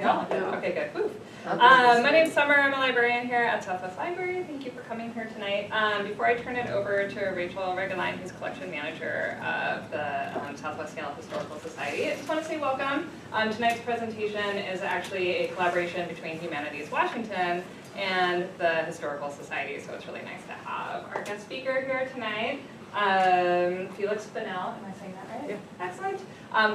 No? No. Okay, good. Woo. My name's Summer. I'm a librarian here at Southwest Library. Thank you for coming here tonight. Before I turn it over to Rachel Regaline, who's collection manager of the Southwest Seattle Historical Society, I just want to say welcome. Tonight's presentation is actually a collaboration between Humanities Washington and the Historical Society, so it's really nice to have our guest speaker here tonight. Feliks Banel, am I saying that right? Yeah. Excellent.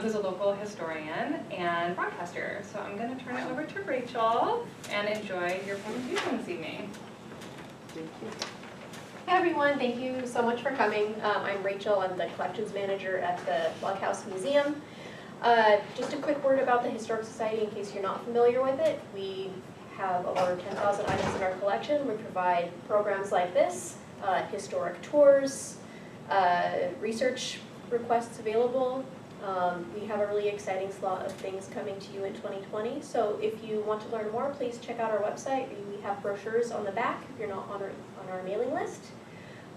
Who's a local historian and broadcaster. So I'm going to turn it over to Rachel and enjoy your presentation this evening. Thank you. Hi everyone, thank you so much for coming. I'm Rachel, I'm the collections manager at the Loghouse Museum. Just a quick word about the Historic Society in case you're not familiar with it. We have over 10,000 items in our collection. We provide programs like this, historic tours, research requests available. We have a really exciting slot of things coming to you in 2020. So if you want to learn more, please check out our website. We have brochures on the back if you're not on our mailing list.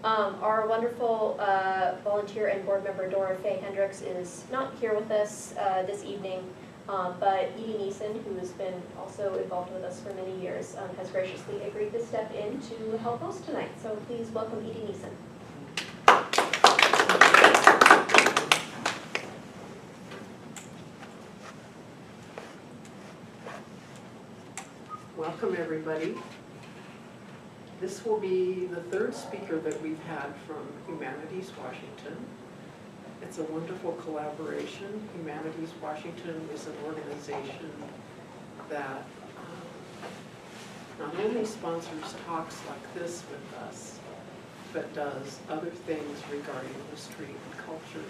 Our wonderful volunteer and board member Dora Faye Hendricks is not here with us this evening, but Edie Neeson, who has been also involved with us for many years, has graciously agreed to step in to help host tonight. So please welcome Edie Neeson. Welcome, everybody. This will be the third speaker that we've had from Humanities Washington. It's a wonderful collaboration. Humanities Washington is an organization that not only sponsors talks like this with us, but does other things regarding history and culture.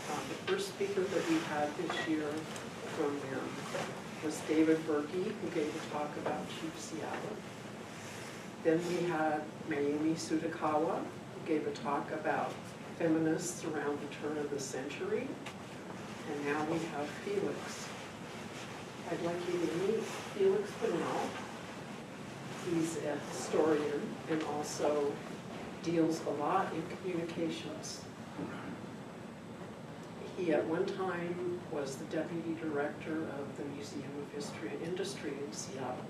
The first speaker that we had this year from them was David Berkey, who gave a talk about Chief Seattle. Then we had Mayumi Sudakawa, who gave a talk about feminists around the turn of the century. And now we have Feliks. I'd like you to meet Feliks Banel. He's a historian and also deals a lot in communications. He at one time was the deputy director of the Museum of History and Industry in Seattle.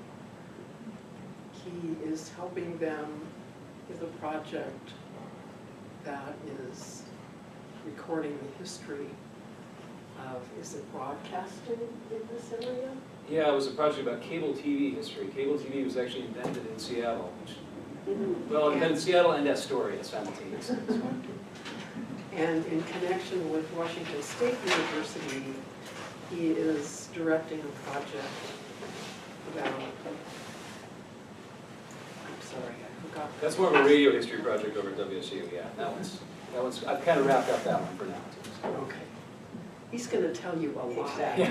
He is helping them with a project that is recording the history of, is it broadcasting in this area? Yeah, it was a project about cable TV history. Cable TV was actually invented in Seattle, which, well, invented in Seattle and Astoria simultaneously. And in connection with Washington State University, he is directing a project about, I'm sorry, I forgot. That's more of a radio history project over at WSU, yeah. That one's, I've kind of wrapped up that one for now. Okay. He's going to tell you a lot. Exactly.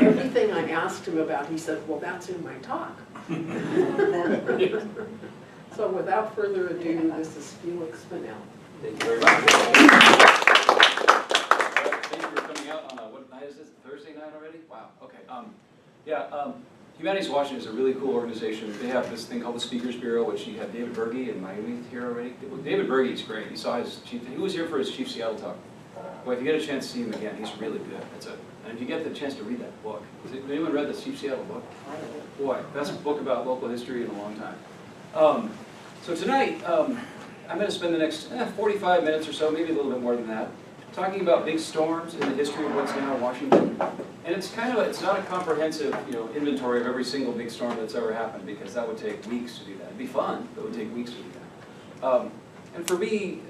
Everything I asked him about, he said, well, that's in my talk. So without further ado, this is Feliks Banel. Thank you very much. Thank you for coming out on what night is this? Thursday night already? Wow. Okay. Humanities Washington is a really cool organization. They have this thing called the Speakers Bureau, which you have David Berkey and Mayumi here already. David Berkey is great. He saw his chief. He was here for his Chief Seattle talk. Boy, if you get a chance to see him again, he's really good. And if you get the chance to read that book, has anyone read the Chief Seattle book? Boy, best book about local history in a long time. So tonight, I'm going to spend the next 45 minutes or so, maybe a little bit more than that, talking about big storms in the history of what's now Washington. And it's it's not a comprehensive, inventory of every single big storm that's ever happened, because that would take weeks to do that. It'd be fun, but it would take weeks to do that. And for me,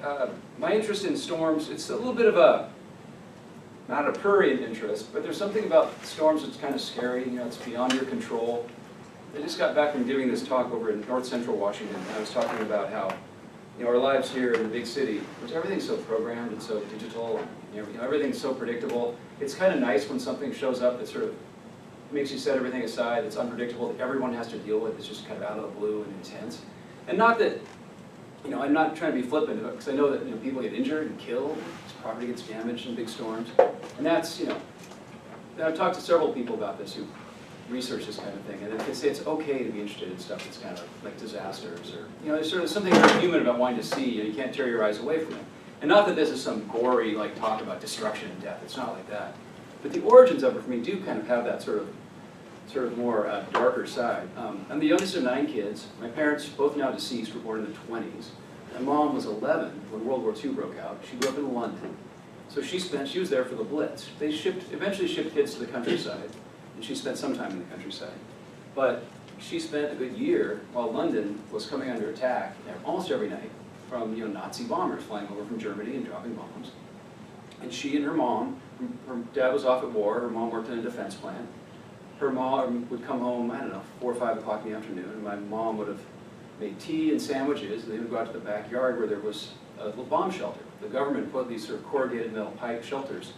my interest in storms, it's a little bit of not a prurient interest, but there's something about storms that's kind of scary. It's beyond your control. I just got back from giving this talk over in north central Washington, and I was talking about how our lives here in the big city, which everything's so programmed and so digital, and everything's so predictable. It's kind of nice when something shows up that sort of makes you set everything aside. It's unpredictable, that everyone has to deal with. It's just kind of out of the blue and intense. And not that, I'm not trying to be flippant, because I know that people get injured and killed, property gets damaged in big storms. And that's, I've talked to several people about this who research this kind of thing, and they say it's okay to be interested in stuff that's kind of like disasters, or there's sort of something very human about wanting to see, you can't tear your eyes away from it. And not that this is some gory talk about destruction and death. It's not like that. But the origins of it for me do kind of have that sort of sort of more darker side. I'm the youngest of 9 kids. My parents, both now deceased, were born in the 20s. My mom was 11 when World War II broke out. She grew up in London. So she was there for the Blitz. They eventually shipped kids to the countryside, and she spent some time in the countryside. But she spent a good year while London was coming under attack almost every night from Nazi bombers flying over from Germany and dropping bombs. And she and her mom, her dad was off at war, her mom worked in a defense plant. Her mom would come home, I don't know, 4 or 5 o'clock in the afternoon, and my mom would have made tea and sandwiches, and they would go out to the backyard where there was a little bomb shelter. The government put these sort of corrugated metal pipe shelters.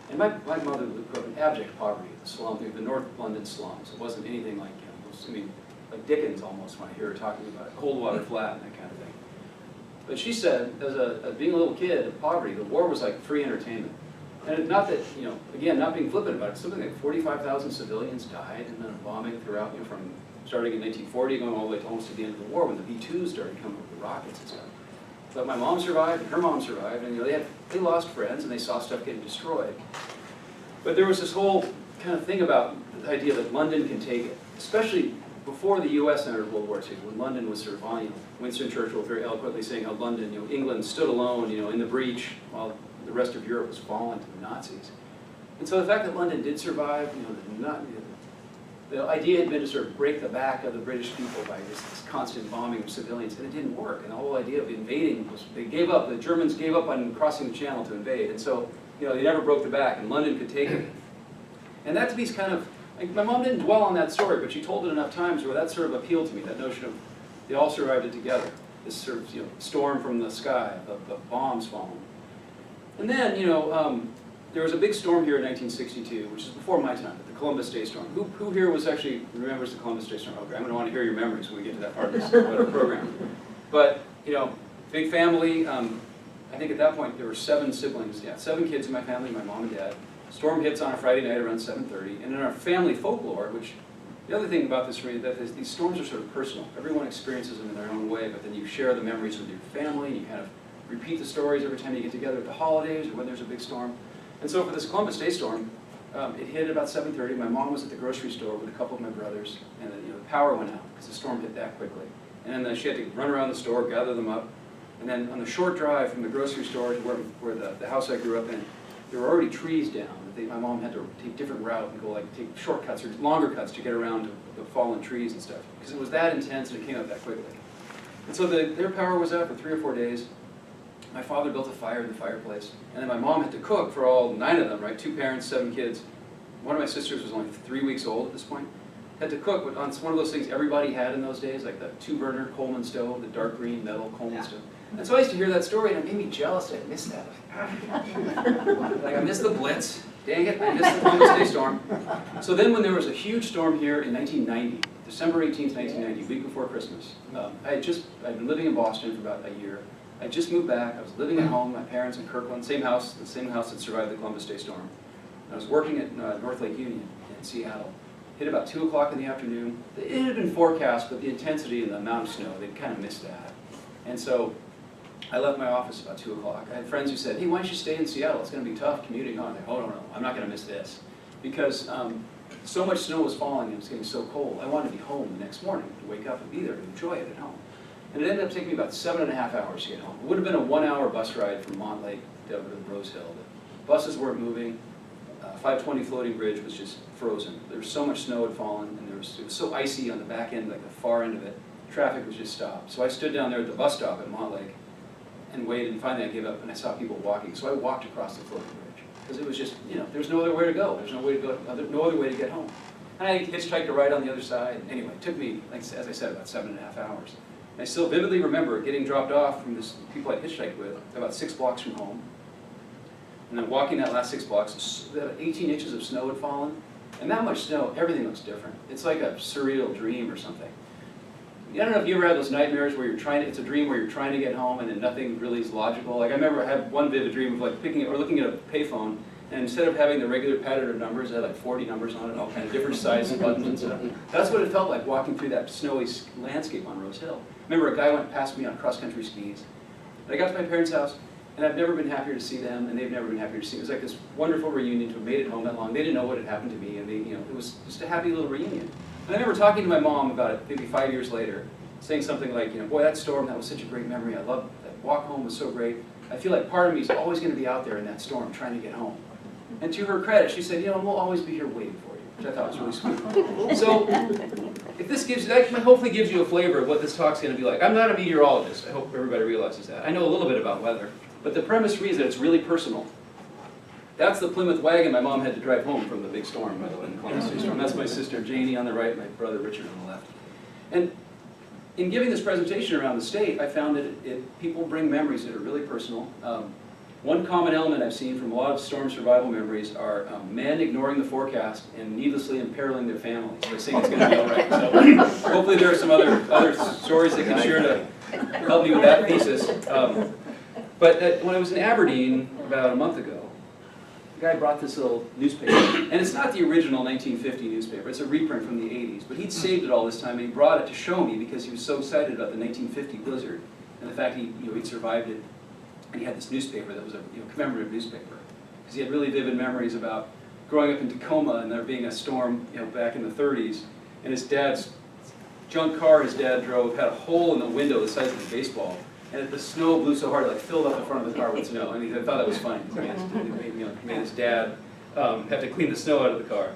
And my mother grew up in abject poverty, the North London slums. It wasn't anything like, like Dickens almost when I hear her talking about it, Coldwater Flat and that kind of thing. But she said, as being a little kid in poverty, the war was like free entertainment. And not that, again, not being flippant about it, something like 45,000 civilians died in a bombing throughout, from starting in 1940, going all the way to almost to the end of the war when the B-2s started coming with the rockets and stuff. But my mom survived, and her mom survived, and they lost friends, and they saw stuff getting destroyed. But there was this whole kind of thing about the idea that London can take it, especially before the U.S. entered World War II, when London was sort of on, Winston Churchill very eloquently saying how London, England stood alone, in the breach, while the rest of Europe was fallen to the Nazis. And so the fact that London did survive, the idea had been to sort of break the back of the British people by this constant bombing of civilians, and it didn't work. And the whole idea of invading was, they gave up, the Germans gave up on crossing the channel to invade, and so, they never broke the back, and London could take it. And that to me is kind of, my mom didn't dwell on that story, but she told it enough times where that sort of appealed to me, that notion of they all survived it together. This sort of, storm from the sky, the bombs falling. And then, there was a big storm here in 1962, which is before my time, the Columbus Day storm. Who here remembers the Columbus Day storm? Okay, I'm going to want to hear your memories when we get to that part of this program. But, big family. I think at that point there were 7 siblings. Yeah, 7 kids in my family, my mom and dad. Storm hits on a Friday night around 7:30. And in our family folklore, which the other thing about this for me, that these storms are sort of personal. Everyone experiences them in their own way, but then you share the memories with your family, and you kind of repeat the stories every time you get together at the holidays or when there's a big storm. And so for this Columbus Day storm, it hit at about 7:30. My mom was at the grocery store with a couple of my brothers, and the power went out because the storm hit that quickly. And then she had to run around the store, gather them up, and then on the short drive from the grocery store to where the house I grew up in, there were already trees down. My mom had to take a different route and go take shortcuts or longer cuts to get around the fallen trees and stuff, because it was that intense and it came out that quickly. And so their power was out for 3 or 4 days. My father built a fire in the fireplace, and then my mom had to cook for all 9 of them, right? 2 parents, 7 kids. One of my sisters was only 3 weeks old at this point. Had to cook on one of those things everybody had in those days, like the 2-burner Coleman stove, the dark green metal Coleman stove. And so I used to hear that story, and it made me jealous. I missed that. I missed the Blitz. Dang it, I missed the Columbus Day storm. So then when there was a huge storm here in 1990, December 18th, 1990, week before Christmas, I'd been living in Boston for about a year. I just moved back. I was living at home, my parents in Kirkland, the same house that survived the Columbus Day storm. I was working at North Lake Union in Seattle. Hit about 2 o'clock in the afternoon. It had been forecast, but the intensity and the amount of snow, they'd kind of missed that. And so I left my office about 2 o'clock. I had friends who said, hey, why don't you stay in Seattle? It's going to be tough commuting on there. Oh, no, I'm not going to miss this. Because so much snow was falling and it was getting so cold. I wanted to be home the next morning to wake up and be there to enjoy it at home. And it ended up taking me about 7.5 hours to get home. It would have been a 1-hour bus ride from Montlake down to Rose Hill. The buses weren't moving. 520 floating bridge was just frozen. There was so much snow had fallen, and it was so icy on the back end, like the far end of it. Traffic was just stopped. So I stood down there at the bus stop at Montlake and waited, and finally I gave up, and I saw people walking. So I walked across the floating bridge because it was just, there's no other way to go. There's no other way to get home. And I hitchhiked a ride on the other side. Anyway, it took me, as I said, about 7.5 hours. And I still vividly remember getting dropped off from this people I hitchhiked with about 6 blocks from home. And then walking that last 6 blocks, 18 inches of snow had fallen. And that much snow, everything looks different. It's like a surreal dream or something. I don't know if you ever had those nightmares where it's a dream where you're trying to get home and then nothing really is logical. Like I remember I had one vivid dream of looking at a payphone, and instead of having the regular pattern of numbers, it had like 40 numbers on it, all kind of different sizes buttons and stuff. That's what it felt like walking through that snowy landscape on Rose Hill. I remember a guy went past me on cross-country skis. And I got to my parents' house, And I've never been happier to see them, and they've never been happier to see me. It was like this wonderful reunion to have made it home that long. They didn't know what had happened to me, and they, it was just a happy little reunion. And I remember talking to my mom about it maybe 5 years later, saying something like, boy, that storm, that was such a great memory. I loved that walk home was so great. I feel like part of me is always going to be out there in that storm trying to get home. And to her credit, she said, we'll always be here waiting for you, which I thought was really sweet. So, if this gives you, that hopefully gives you a flavor of what this talk's going to be like. I'm not a meteorologist. I hope everybody realizes that. I know a little bit about weather, but the premise reads that it's really personal. That's the Plymouth wagon my mom had to drive home from the big storm, by the way, the Columbus Day storm. That's my sister Janie on the right, my brother Richard on the left. And in giving this presentation around the state, I found that people bring memories that are really personal. One common element I've seen from a lot of storm survival memories are men ignoring the forecast and needlessly imperiling their families by saying it's going to be all right. So hopefully there are some other stories that can share to help me with that thesis. But when I was in Aberdeen about a month ago, the guy brought this little newspaper, and it's not the original 1950 newspaper, it's a reprint from the 80s, but he'd saved it all this time, and he brought it to show me because he was so excited about the 1950 blizzard, and the fact he'd survived it, and he had this newspaper that was a commemorative newspaper, because he had really vivid memories about growing up in Tacoma and there being a storm back in the 30s, and his dad's junk car his dad drove had a hole in the window the size of a baseball, and the snow blew so hard it filled up the front of the car with snow. And he thought that was funny. It made his dad have to clean the snow out of the car.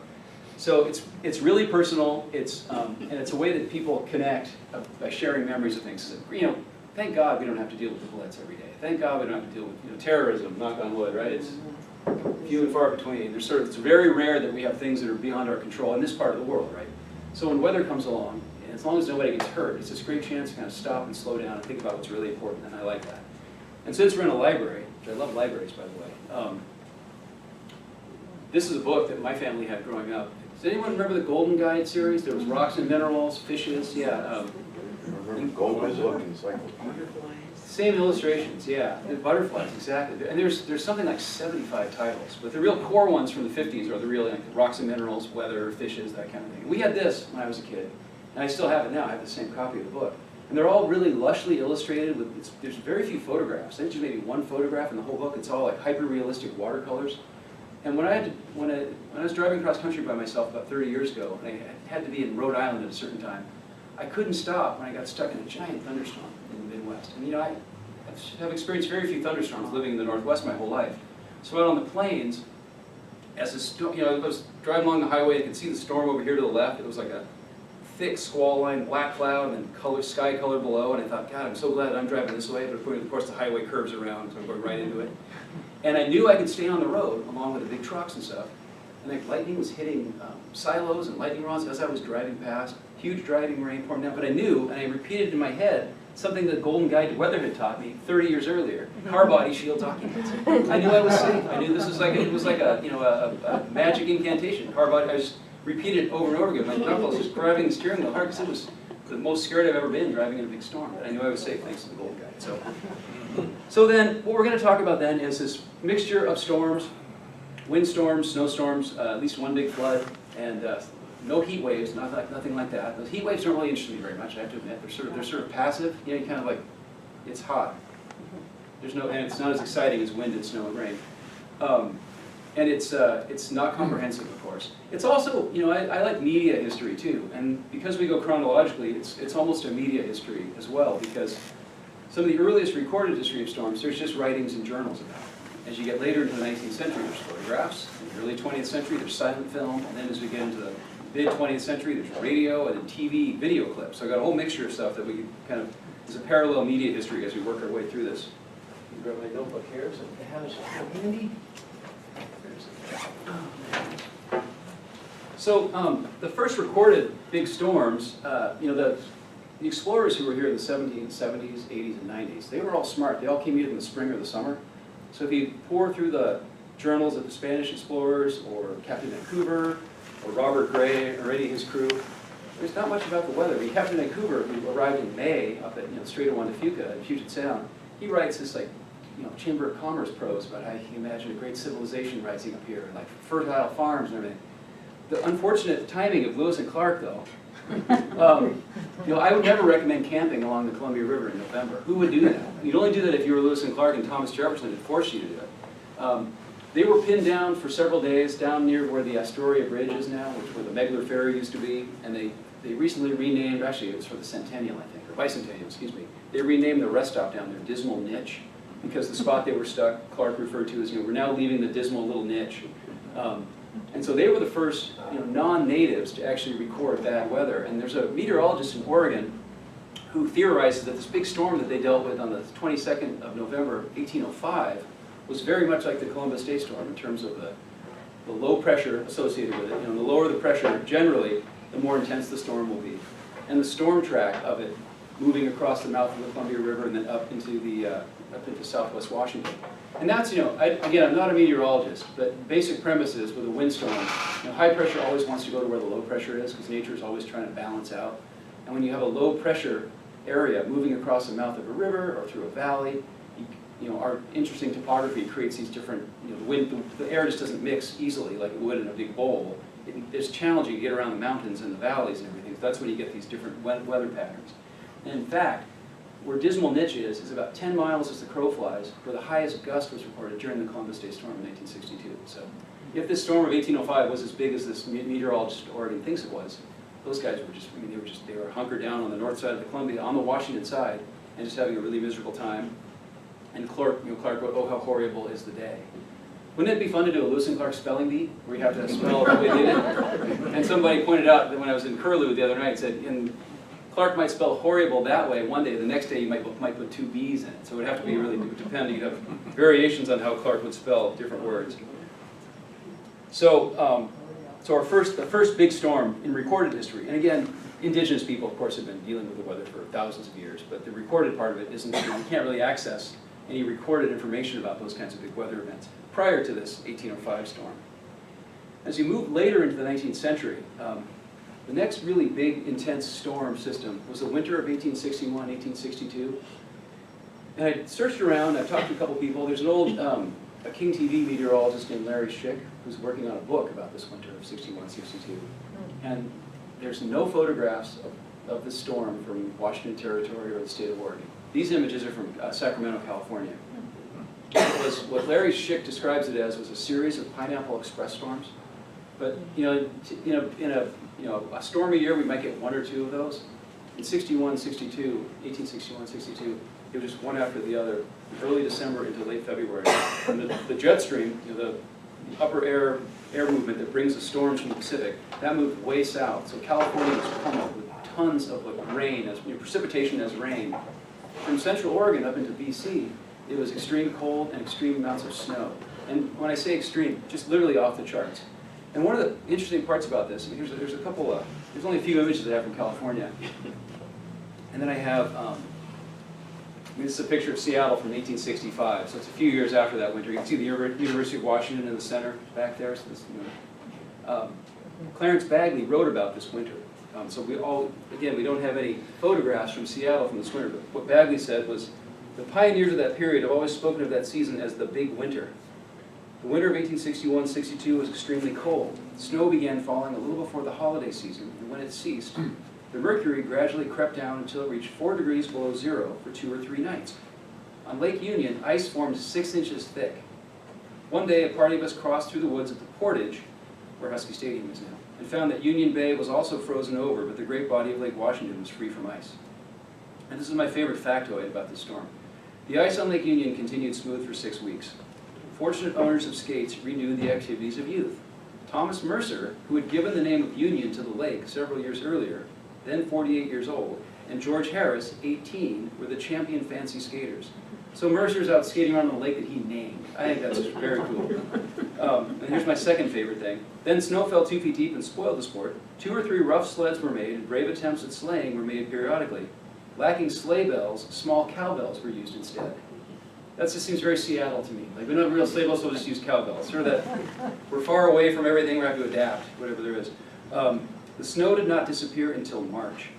So it's really personal. And it's a way that people connect by sharing memories of things. Thank God we don't have to deal with the bullets every day. Thank God we don't have to deal with terrorism. Knock on wood, right? It's few and far between. It's very rare that we have things that are beyond our control in this part of the world, right? So when weather comes along, as long as nobody gets hurt, it's this great chance to kind of stop and slow down and think about what's really important, and I like that. And since we're in a library, which I love libraries, by the way, this is a book that my family had growing up. Does anyone remember the Golden Guide series? There was rocks and minerals, fishes, yeah. Golden book encyclopedia. Same illustrations, yeah. The butterflies, exactly. And there's something like 75 titles, but the real core ones from the 50s are the real rocks and minerals, weather, fishes, that kind of thing. We had this when I was a kid. And I still have it now. I have the same copy of the book. And they're all really lushly illustrated. There's very few photographs. There's maybe one photograph in the whole book. It's all like hyper-realistic watercolors. And when I was driving across country by myself about 30 years ago, and I had to be in Rhode Island at a certain time, I couldn't stop when I got stuck in a giant thunderstorm in the Midwest. And I have experienced very few thunderstorms living in the Northwest my whole life. So out on the plains, I was driving along the highway, I could see the storm over here to the left. It was like a thick squall line, black cloud, and then sky color below, and I thought, God, I'm so glad I'm driving this way, but of course the highway curves around, so I'm going right into it. And I knew I could stay on the road, along with the big trucks and stuff, and like lightning was hitting silos and lightning rods as I was driving past, huge driving rain pouring down, but I knew, and I repeated in my head, something that Golden Guide to Weather had taught me 30 years earlier, car body shield documents. I knew I was safe. I knew this was like, it was like a magic incantation. Car body, I just repeated it over and over again. My knuckles just grabbing the steering wheel hard because it was the most scared I've ever been driving in a big storm. But I knew I was safe thanks to the Golden Guide. So then, what we're going to talk about then is this mixture of storms, windstorms, snowstorms, at least one big flood, and no heat waves, nothing like that. The heat waves don't really interest me very much, I have to admit. They're sort of passive. You kind of like, it's hot. And it's not as exciting as wind and snow and rain. And it's not comprehensive, of course. It's also, I like media history too, and because we go chronologically, it's almost a media history as well, because some of the earliest recorded history of storms, there's just writings and journals about it. As you get later into the 19th century, there's photographs. In the early 20th century, there's silent film, and then as we get into the mid-20th century, there's radio, and then TV video clips. So I've got a whole mixture of stuff that we can kind of, there's a parallel media history as we work our way through this. I'll grab my notebook here, so I have it handy. So the first recorded big storms, the explorers who were here in the 1770s, 80s, and 90s, they were all smart. They all came either in the spring or the summer. So if you pour through the journals of the Spanish explorers, or Captain Vancouver, or Robert Gray, or any of his crew, there's not much about the weather. I mean, Captain Vancouver, who arrived in May up at Strait of Juan de Fuca in Puget Sound, he writes this Chamber of Commerce prose about how he imagined a great civilization rising up here, and like fertile farms and everything. The unfortunate timing of Lewis and Clark, though. I would never recommend camping along the Columbia River in November. Who would do that? You'd only do that if you were Lewis and Clark and Thomas Jefferson had forced you to do it. They were pinned down for several days down near where the Astoria Bridge is now, where the Megler Ferry used to be, and they recently renamed, actually it was for the Centennial, I think, or Bicentennial, excuse me. They renamed the rest stop down there Dismal Niche, because the spot they were stuck, Clark referred to as, we're now leaving the dismal little niche. And so they were the first non-natives to actually record bad weather. And there's a meteorologist in Oregon who theorizes that this big storm that they dealt with on the 22nd of November, 1805, was very much like the Columbus Day storm in terms of the low pressure associated with it. The lower the pressure generally, the more intense the storm will be. And the storm track of it moving across the mouth of the Columbia River and then up into southwest Washington. And that's, again, I'm not a meteorologist, but basic premise is with a windstorm, high pressure always wants to go to where the low pressure is because nature is always trying to balance out. And when you have a low pressure area moving across the mouth of a river or through a valley, our interesting topography creates these different, the air just doesn't mix easily like it would in a big bowl. It's challenging to get around the mountains and the valleys and everything. So that's when you get these different weather patterns. And in fact, where Dismal Niche is about 10 miles as the crow flies, where the highest gust was reported during the Columbus Day storm in 1962. So if this storm of 1805 was as big as this meteorologist in Oregon thinks it was, those guys were just, they were hunkered down on the north side of the Columbia, on the Washington side, and just having a really miserable time. And Clark wrote, "Oh, how horrible is the day." Wouldn't it be fun to do a Lewis and Clark spelling bee, where you have to spell the way they did it? And somebody pointed out that when I was in Curlew the other night, said, Clark might spell horrible that way one day, the next day you might put two B's in it. So it would have to be really, it would depend, you'd have variations on how Clark would spell different words. So, the first big storm in recorded history, and again, indigenous people, of course, have been dealing with the weather for thousands of years, but the recorded part of it isn't, you can't really access any recorded information about those kinds of big weather events prior to this 1805 storm. As you move later into the 19th century, the next really big, intense storm system was the winter of 1861, 1862. And I searched around, I've talked to a couple people. There's an old a King TV meteorologist named Larry Schick who's working on a book about this winter of 61, 62. And there's no photographs of the storm from Washington Territory or the state of Oregon. These images are from Sacramento, California. It was what Larry Schick describes it as was a series of Pineapple Express storms. But in a stormy year, we might get one or two of those. In 61, 62, 1861, 62, it was just one after the other, early December into late February. And the jet stream, the upper air movement that brings the storms from the Pacific, that moved way south. So California was pummeled with tons of rain, precipitation as rain. From central Oregon up into BC, it was extreme cold and extreme amounts of snow. And when I say extreme, just literally off the charts. And one of the interesting parts about this, there's a couple there's only a few images I have from California. And then I have, this is a picture of Seattle from 1865, so it's a few years after that winter. You can see the University of Washington in the center back there. So this, Clarence Bagley wrote about this winter. So we don't have any photographs from Seattle from this winter, but what Bagley said was, the pioneers of that period have always spoken of that season as the big winter. The winter of 1861-62 was extremely cold. Snow began falling a little before the holiday season, and when it ceased, the mercury gradually crept down until it reached 4 degrees below zero for 2 or 3 nights. On Lake Union, ice formed 6 inches thick. One day, a party of us crossed through the woods at the Portage, where Husky Stadium is now, and found that Union Bay was also frozen over, but the great body of Lake Washington was free from ice. And this is my favorite factoid about this storm. The ice on Lake Union continued smooth for 6 weeks. Fortunate owners of skates renewed the activities of youth. Thomas Mercer, who had given the name of Union to the lake several years earlier, then 48 years old, and George Harris, 18, were the champion fancy skaters. So Mercer's out skating around on the lake that he named. I think that's just very cool. And here's my second favorite thing. Then snow fell 2 feet deep and spoiled the sport. 2 or 3 rough sleds were made, and brave attempts at sleighing were made periodically. Lacking sleigh bells, small cowbells were used instead. That just seems very Seattle to me. Like, we don't have real sleigh bells, so we'll just use cowbells. Sort of that, we're far away from everything, we have to adapt, whatever there is. The snow did not disappear until March.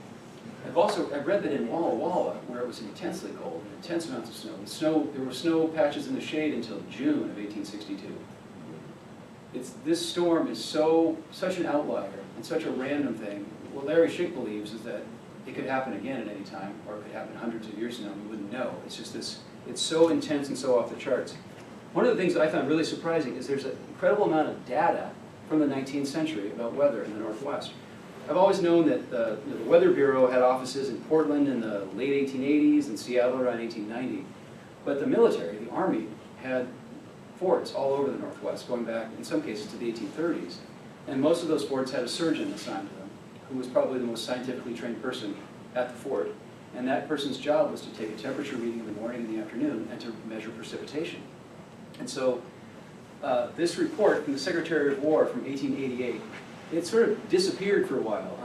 I've read that in Walla Walla, where it was intensely cold, intense amounts of snow, there were snow patches in the shade until June of 1862. this storm is such an outlier and such a random thing. What Larry Schick believes is that it could happen again at any time, or it could happen hundreds of years from now, and we wouldn't know. It's just this, it's so intense and so off the charts. One of the things that I found really surprising is there's an incredible amount of data from the 19th century about weather in the Northwest. I've always known that the Weather Bureau had offices in Portland in the late 1880s and Seattle around 1890. But the military, the Army, had forts all over the Northwest, going back in some cases to the 1830s. And most of those forts had a surgeon assigned to them, who was probably the most scientifically trained person at the fort. And that person's job was to take a temperature reading in the morning and the afternoon and to measure precipitation. And so this report from the Secretary of War from 1888, it sort of disappeared for a while.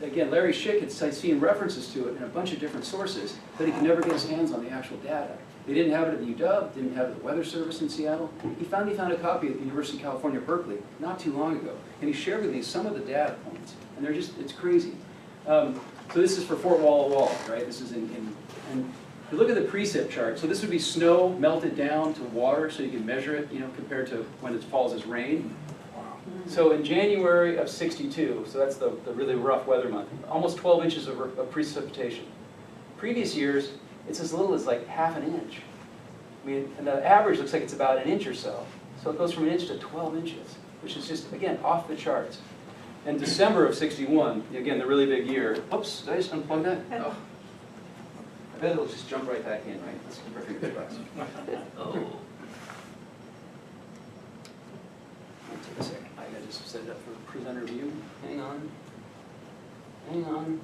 Again, Larry Schick had seen references to it in a bunch of different sources, but he could never get his hands on the actual data. They didn't have it at the UW, didn't have it at the Weather Service in Seattle. He found a copy at the University of California, Berkeley, not too long ago, and he shared with me some of the data points, and they're just, it's crazy. So this is for Fort Walla Walla, right? This is and if you look at the precip chart, so this would be snow melted down to water, so you can measure it, compared to when it falls as rain. So in January of '62, so that's the really rough weather month, almost 12 inches of precipitation. Previous years, it's as little as like half an inch. I mean, and the average looks like it's about an inch or so. So it goes from an inch to 12 inches, which is just, again, off the charts. And December of '61, again, the really big year. Oops, did I just unplug that? Oh. I bet it'll just jump right back in, right? Let's keep our fingers crossed. Oh. Take a second. I gotta just set it up for presenter view. Hang on. Hang on.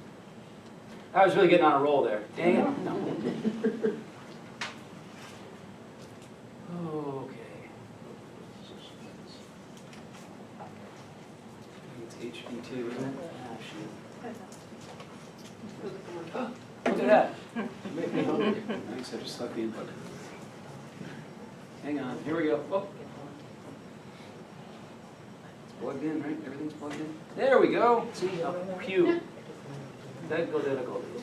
I was really getting on a roll there. Dang it. No. Okay. I think it's HB2, isn't it? Ah, shoot. Oh, look at that. Make me hungry. Thanks, I just stuck the input. Hang on. Here we go. Oh. Plugged in, right? Everything's plugged in. There we go. See, pew. Technical difficulties.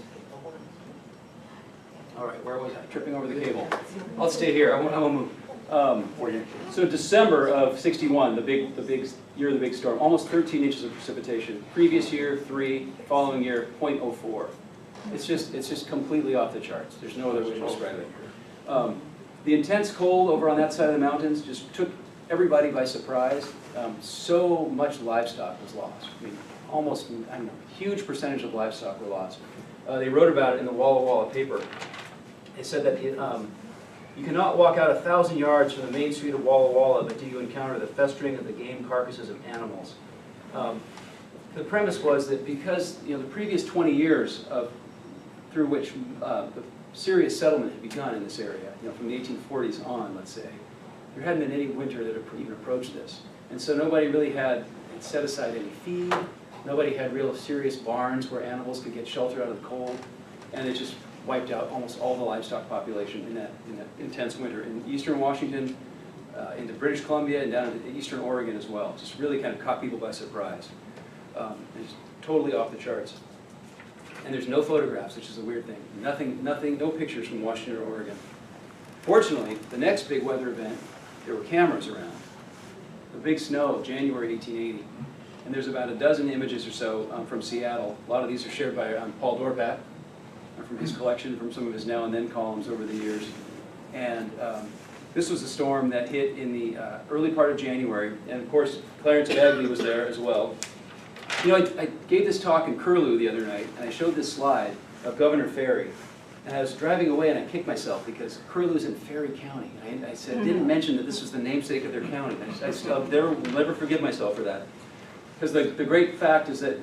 All right, where was I? Tripping over the cable. I'll stay here. I won't move. So December of '61, the big year of the big storm, almost 13 inches of precipitation. Previous year, 3. Following year, 0.04. It's just completely off the charts. There's no other way to describe it. The intense cold over on that side of the mountains just took everybody by surprise. So much livestock was lost. I mean, almost, I don't know, a huge percentage of livestock were lost. They wrote about it in the Walla Walla paper. They said that you cannot walk out 1,000 yards from the main street of Walla Walla but do you encounter the festering of the game carcasses of animals. The premise was that because the previous 20 years through which the serious settlement had begun in this area, from the 1840s on, let's say, there hadn't been any winter that had even approached this. And so nobody really had set aside any feed. Nobody had real serious barns where animals could get shelter out of the cold. And it just wiped out almost all the livestock population in that intense winter. In eastern Washington, into British Columbia, and down to eastern Oregon as well. Just really kind of caught people by surprise. It's totally off the charts. And there's no photographs, which is a weird thing. Nothing, no pictures from Washington or Oregon. Fortunately, the next big weather event, there were cameras around. The big snow of January 1880. And there's about a dozen images or so from Seattle. A lot of these are shared by Paul Dorpat from his collection, from some of his now and then columns over the years. And this was a storm that hit in the early part of January. And of course, Clarence Bagley was there as well. I gave this talk in Curlew the other night, and I showed this slide of Governor Ferry. And I was driving away and I kicked myself because Curlew's in Ferry County. And I said, didn't mention that this was the namesake of their county. I will never forgive myself for that. Because the great fact is that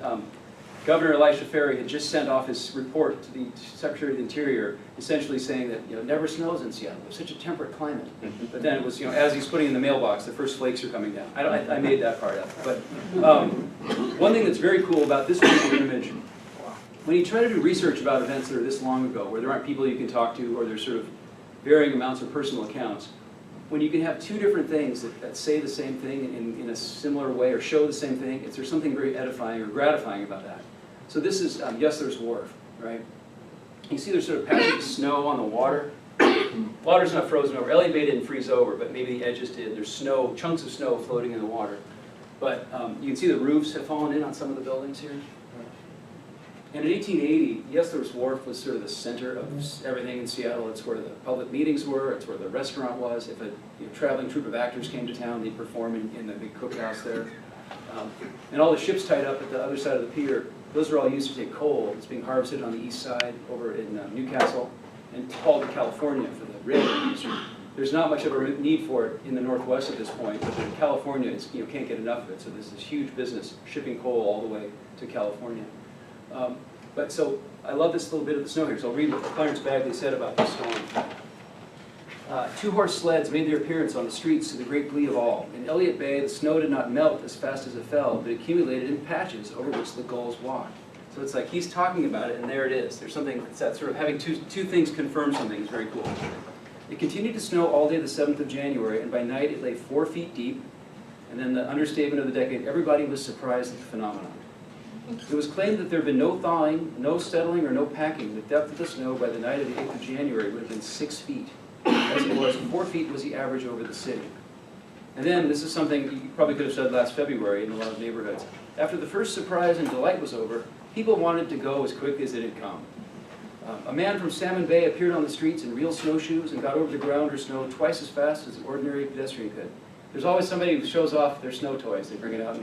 Governor Elisha Ferry had just sent off his report to the Secretary of the Interior, essentially saying that it never snows in Seattle. It's such a temperate climate. But then it was, as he's putting it in the mailbox, the first flakes are coming down. I made that part up. But one thing that's very cool about this particular image, when you try to do research about events that are this long ago, where there aren't people you can talk to, or there's sort of varying amounts of personal accounts, when you can have two different things that say the same thing in a similar way or show the same thing, there's something very edifying or gratifying about that. So this is Yesler's Wharf, right? You see there's sort of patches of snow on the water. Water's not frozen over. Elliott Bay didn't freeze over, but maybe the edges did. There's snow, chunks of snow floating in the water. But you can see the roofs have fallen in on some of the buildings here. And in 1880, Yesler's Wharf was sort of the center of everything in Seattle. It's where the public meetings were. It's where the restaurant was. If a traveling troupe of actors came to town, they'd perform in the big cookhouse there. And all the ships tied up at the other side of the pier, those are all used to take coal. It's being harvested on the east side over in Newcastle and hauled to California for the railroad industry. There's not much of a need for it in the Northwest at this point, but in California, it's, can't get enough of it. So there's this huge business shipping coal all the way to California. But so I love this little bit of the snow here. So I'll read what Clarence Bagley said about the storm. 2-horse sleds made their appearance on the streets to the great glee of all. In Elliott Bay, the snow did not melt as fast as it fell, but accumulated in patches over which the gulls walked. So it's like he's talking about it, and there it is. There's something, it's that sort of having two things confirm something is very cool. It continued to snow all day the 7th of January, and by night it lay 4 feet deep. And then the understatement of the decade, everybody was surprised at the phenomenon. It was claimed that there had been no thawing, no settling, or no packing. The depth of the snow by the night of the 8th of January would have been 6 feet. As it was, 4 feet was the average over the city. And then, this is something you probably could have said last February in a lot of neighborhoods. After the first surprise and delight was over, people wanted to go as quickly as it had come. A man from Salmon Bay appeared on the streets in real snowshoes and got over the ground or snow twice as fast as an ordinary pedestrian could. There's always somebody who shows off their snow toys. They bring it out and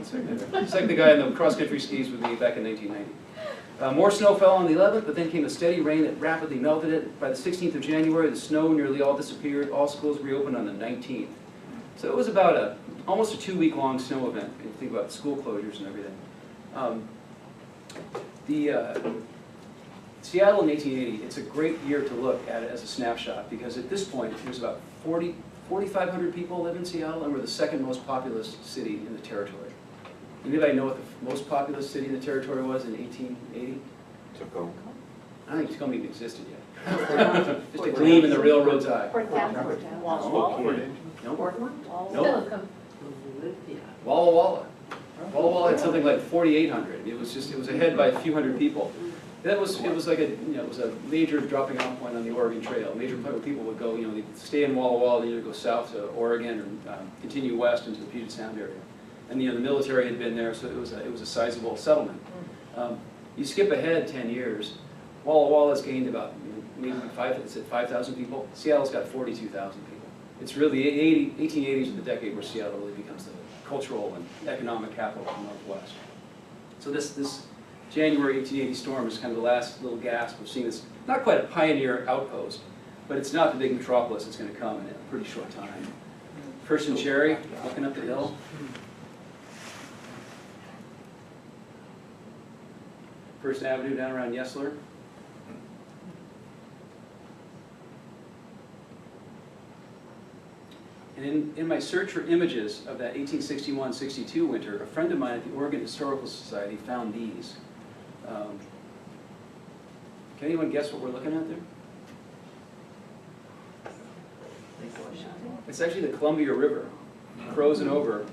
it's like the guy in the cross-country skis with me back in 1990. More snow fell on the 11th, but then came a steady rain that rapidly melted it. By the 16th of January, the snow nearly all disappeared. All schools reopened on the 19th. So it was about almost a 2-week-long snow event, if you think about school closures and everything. Seattle in 1880, it's a great year to look at it as a snapshot, because at this point, there's about 4,500 people live in Seattle, and we're the second most populous city in the territory. Anybody know what the most populous city in the territory was in 1880? Tacoma. Oh. I don't think Tacoma even existed yet. Just a gleam in the railroad's eye. No? No? Walla Walla. Walla Walla had something like 4,800. It was ahead by a few hundred people. It was like it was a major dropping off point on the Oregon Trail. A major point where people would go, they'd stay in Walla Walla, they'd either go south to Oregon or continue west into the Puget Sound area. And the military had been there, so it was a sizable settlement. You skip ahead 10 years, Walla Walla's gained about maybe 5,000 people. Seattle's got 42,000 people. It's really 1880s is the decade where Seattle really becomes the cultural and economic capital of the Northwest. So this January 1880 storm is kind of the last little gasp of seeing this, not quite a pioneer outpost, but it's not the big metropolis that's going to come in a pretty short time. First and Cherry, looking up the hill. First Avenue down around Yesler. And in my search for images of that 1861-62 winter, a friend of mine at the Oregon Historical Society found these. Can anyone guess what we're looking at there? It's actually the Columbia River, frozen over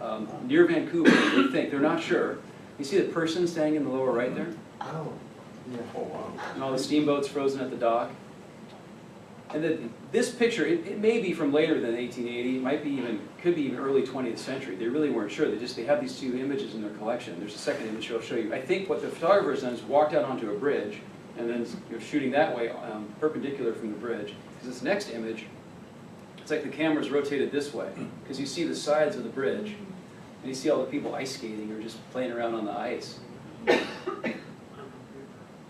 near Vancouver. They think, they're not sure. You see the person standing in the lower right there? Oh, yeah. Oh, wow. And all the steamboats frozen at the dock. And then this picture, it may be from later than 1880. It might be could be even early 20th century. They really weren't sure. They have these two images in their collection. There's a second image I'll show you. I think what the photographer has done is walked out onto a bridge and then shooting that way perpendicular from the bridge. Because this next image, it's like the camera's rotated this way. Because you see the sides of the bridge and you see all the people ice skating or just playing around on the ice.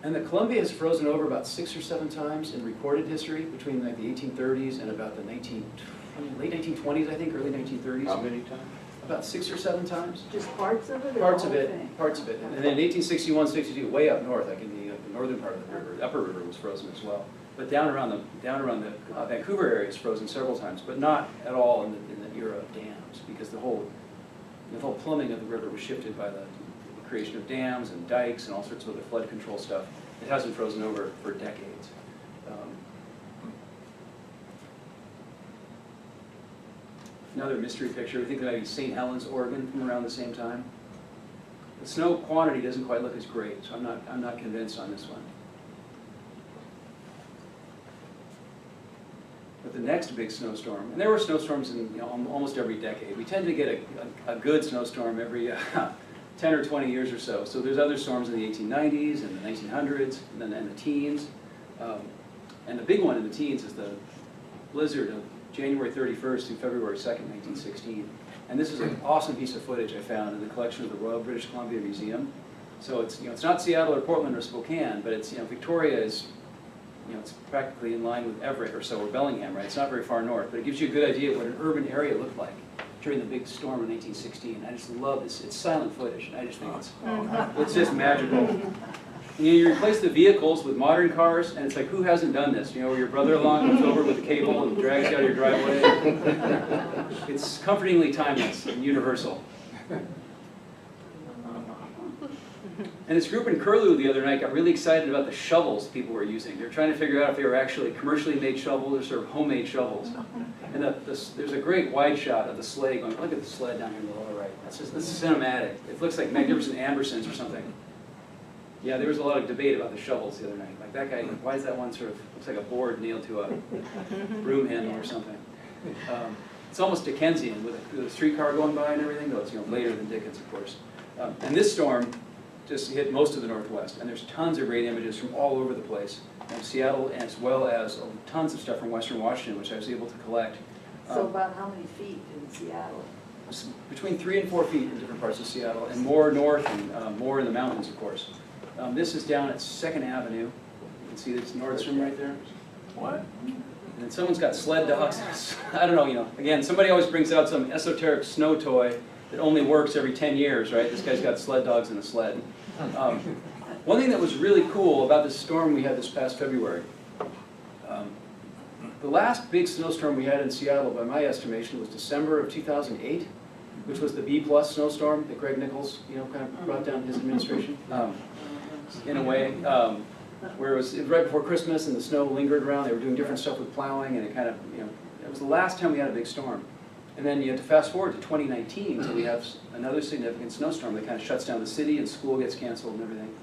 And the Columbia has frozen over about 6 or 7 times in recorded history between like the 1830s and about the late 1920s, I think, early 1930s. How many times? About 6 or 7 times. Just parts of it or Parts the of whole it, thing? parts of it. And then in 1861-62, way up north, like in the northern part of the river, the upper river was frozen as well. But down around the Vancouver area is frozen several times, but not at all in the era of dams, because the whole plumbing of the river was shifted by the creation of dams and dikes and all sorts of other flood control stuff. It hasn't frozen over for decades. Another mystery picture, we think that might be St. Helens, Oregon from around the same time. The snow quantity doesn't quite look as great, so I'm not convinced on this one. the next big snowstorm, and there were snowstorms in almost every decade. We tend to get a good snowstorm every 10 or 20 years or so. So there's other storms in the 1890s and the 1900s and then the teens. And the big one in the teens is the blizzard of January 31st through February 2nd, 1916. And this is an awesome piece of footage I found in the collection of the Royal British Columbia Museum. So it's, it's not Seattle or Portland or Spokane, but it's, Victoria is, it's practically in line with Everett or so, or Bellingham, right? It's not very far north, but it gives you a good idea of what an urban area looked like during the big storm in 1916. I just love this. It's silent footage, and I just think it's just magical. You replace the vehicles with modern cars, and it's like, who hasn't done this? Where your brother-in-law comes over with a cable and drags you out of your driveway. It's comfortingly timeless and universal. And this group in Curlew the other night got really excited about the shovels people were using. They were trying to figure out if they were actually commercially made shovels or sort of homemade shovels. And there's a great wide shot of the sled going, look at the sled down here in the lower right. This is cinematic. It looks like Magnificent Ambersons or something. Yeah, there was a lot of debate about the shovels the other night. Like that guy, why is that one sort of, looks like a board nailed to a broom handle or something. It's almost Dickensian with a streetcar going by and everything, though it's later than Dickens, of course. And this storm just hit most of the Northwest, and there's tons of great images from all over the place, from Seattle, as well as tons of stuff from Western Washington, which I was able to collect. So about how many feet in Seattle? Between 3 and 4 feet in different parts of Seattle, and more north and more in the mountains, of course. This is down at 2nd Avenue. You can see this Nordstrom right there. What? And then someone's got sled dogs. I don't know, again, somebody always brings out some esoteric snow toy that only works every 10 years, right? This guy's got sled dogs in a sled. One thing that was really cool about this storm we had this past February, the last big snowstorm we had in Seattle, by my estimation, was December of 2008, which was the B-plus snowstorm that Greg Nichols, kind of brought down his administration, in a way, where it was right before Christmas and the snow lingered around. They were doing different stuff with plowing, and it kind of, it was the last time we had a big storm. And then you have to fast forward to 2019 until we have another significant snowstorm that kind of shuts down the city and school gets canceled and everything.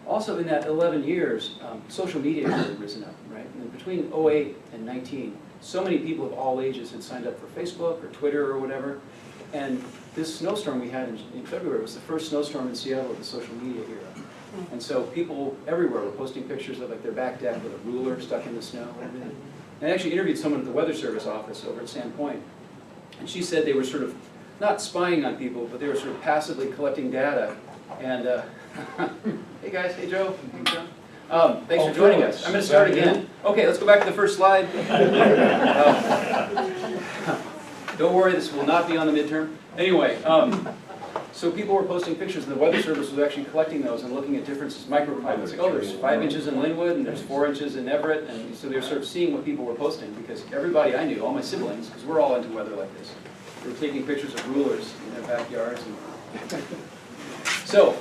Also in that 11 years, social media has really risen up, right? And between 08 and 19, so many people of all ages had signed up for Facebook or Twitter or whatever. And this snowstorm we had in February was the first snowstorm in Seattle of the social media era. And so people everywhere were posting pictures of like their back deck with a ruler stuck in the snow and everything. And I actually interviewed someone at the Weather Service office over at Sandpoint. And she said they were sort of, not spying on people, but they were sort of passively collecting data. And, hey guys, hey Joe. Hey Joe. Thanks for joining us. I'm going to start again. Okay, let's go back to the first slide. Don't worry, this will not be on the midterm. Anyway, so people were posting pictures, and the Weather Service was actually collecting those and looking at differences, microclimates. Like, oh, there's 5 inches in Linwood, and there's 4 inches in Everett, and so they were sort of seeing what people were posting, because everybody I knew, all my siblings, because we're all into weather like this, they were taking pictures of rulers in their backyards. And so,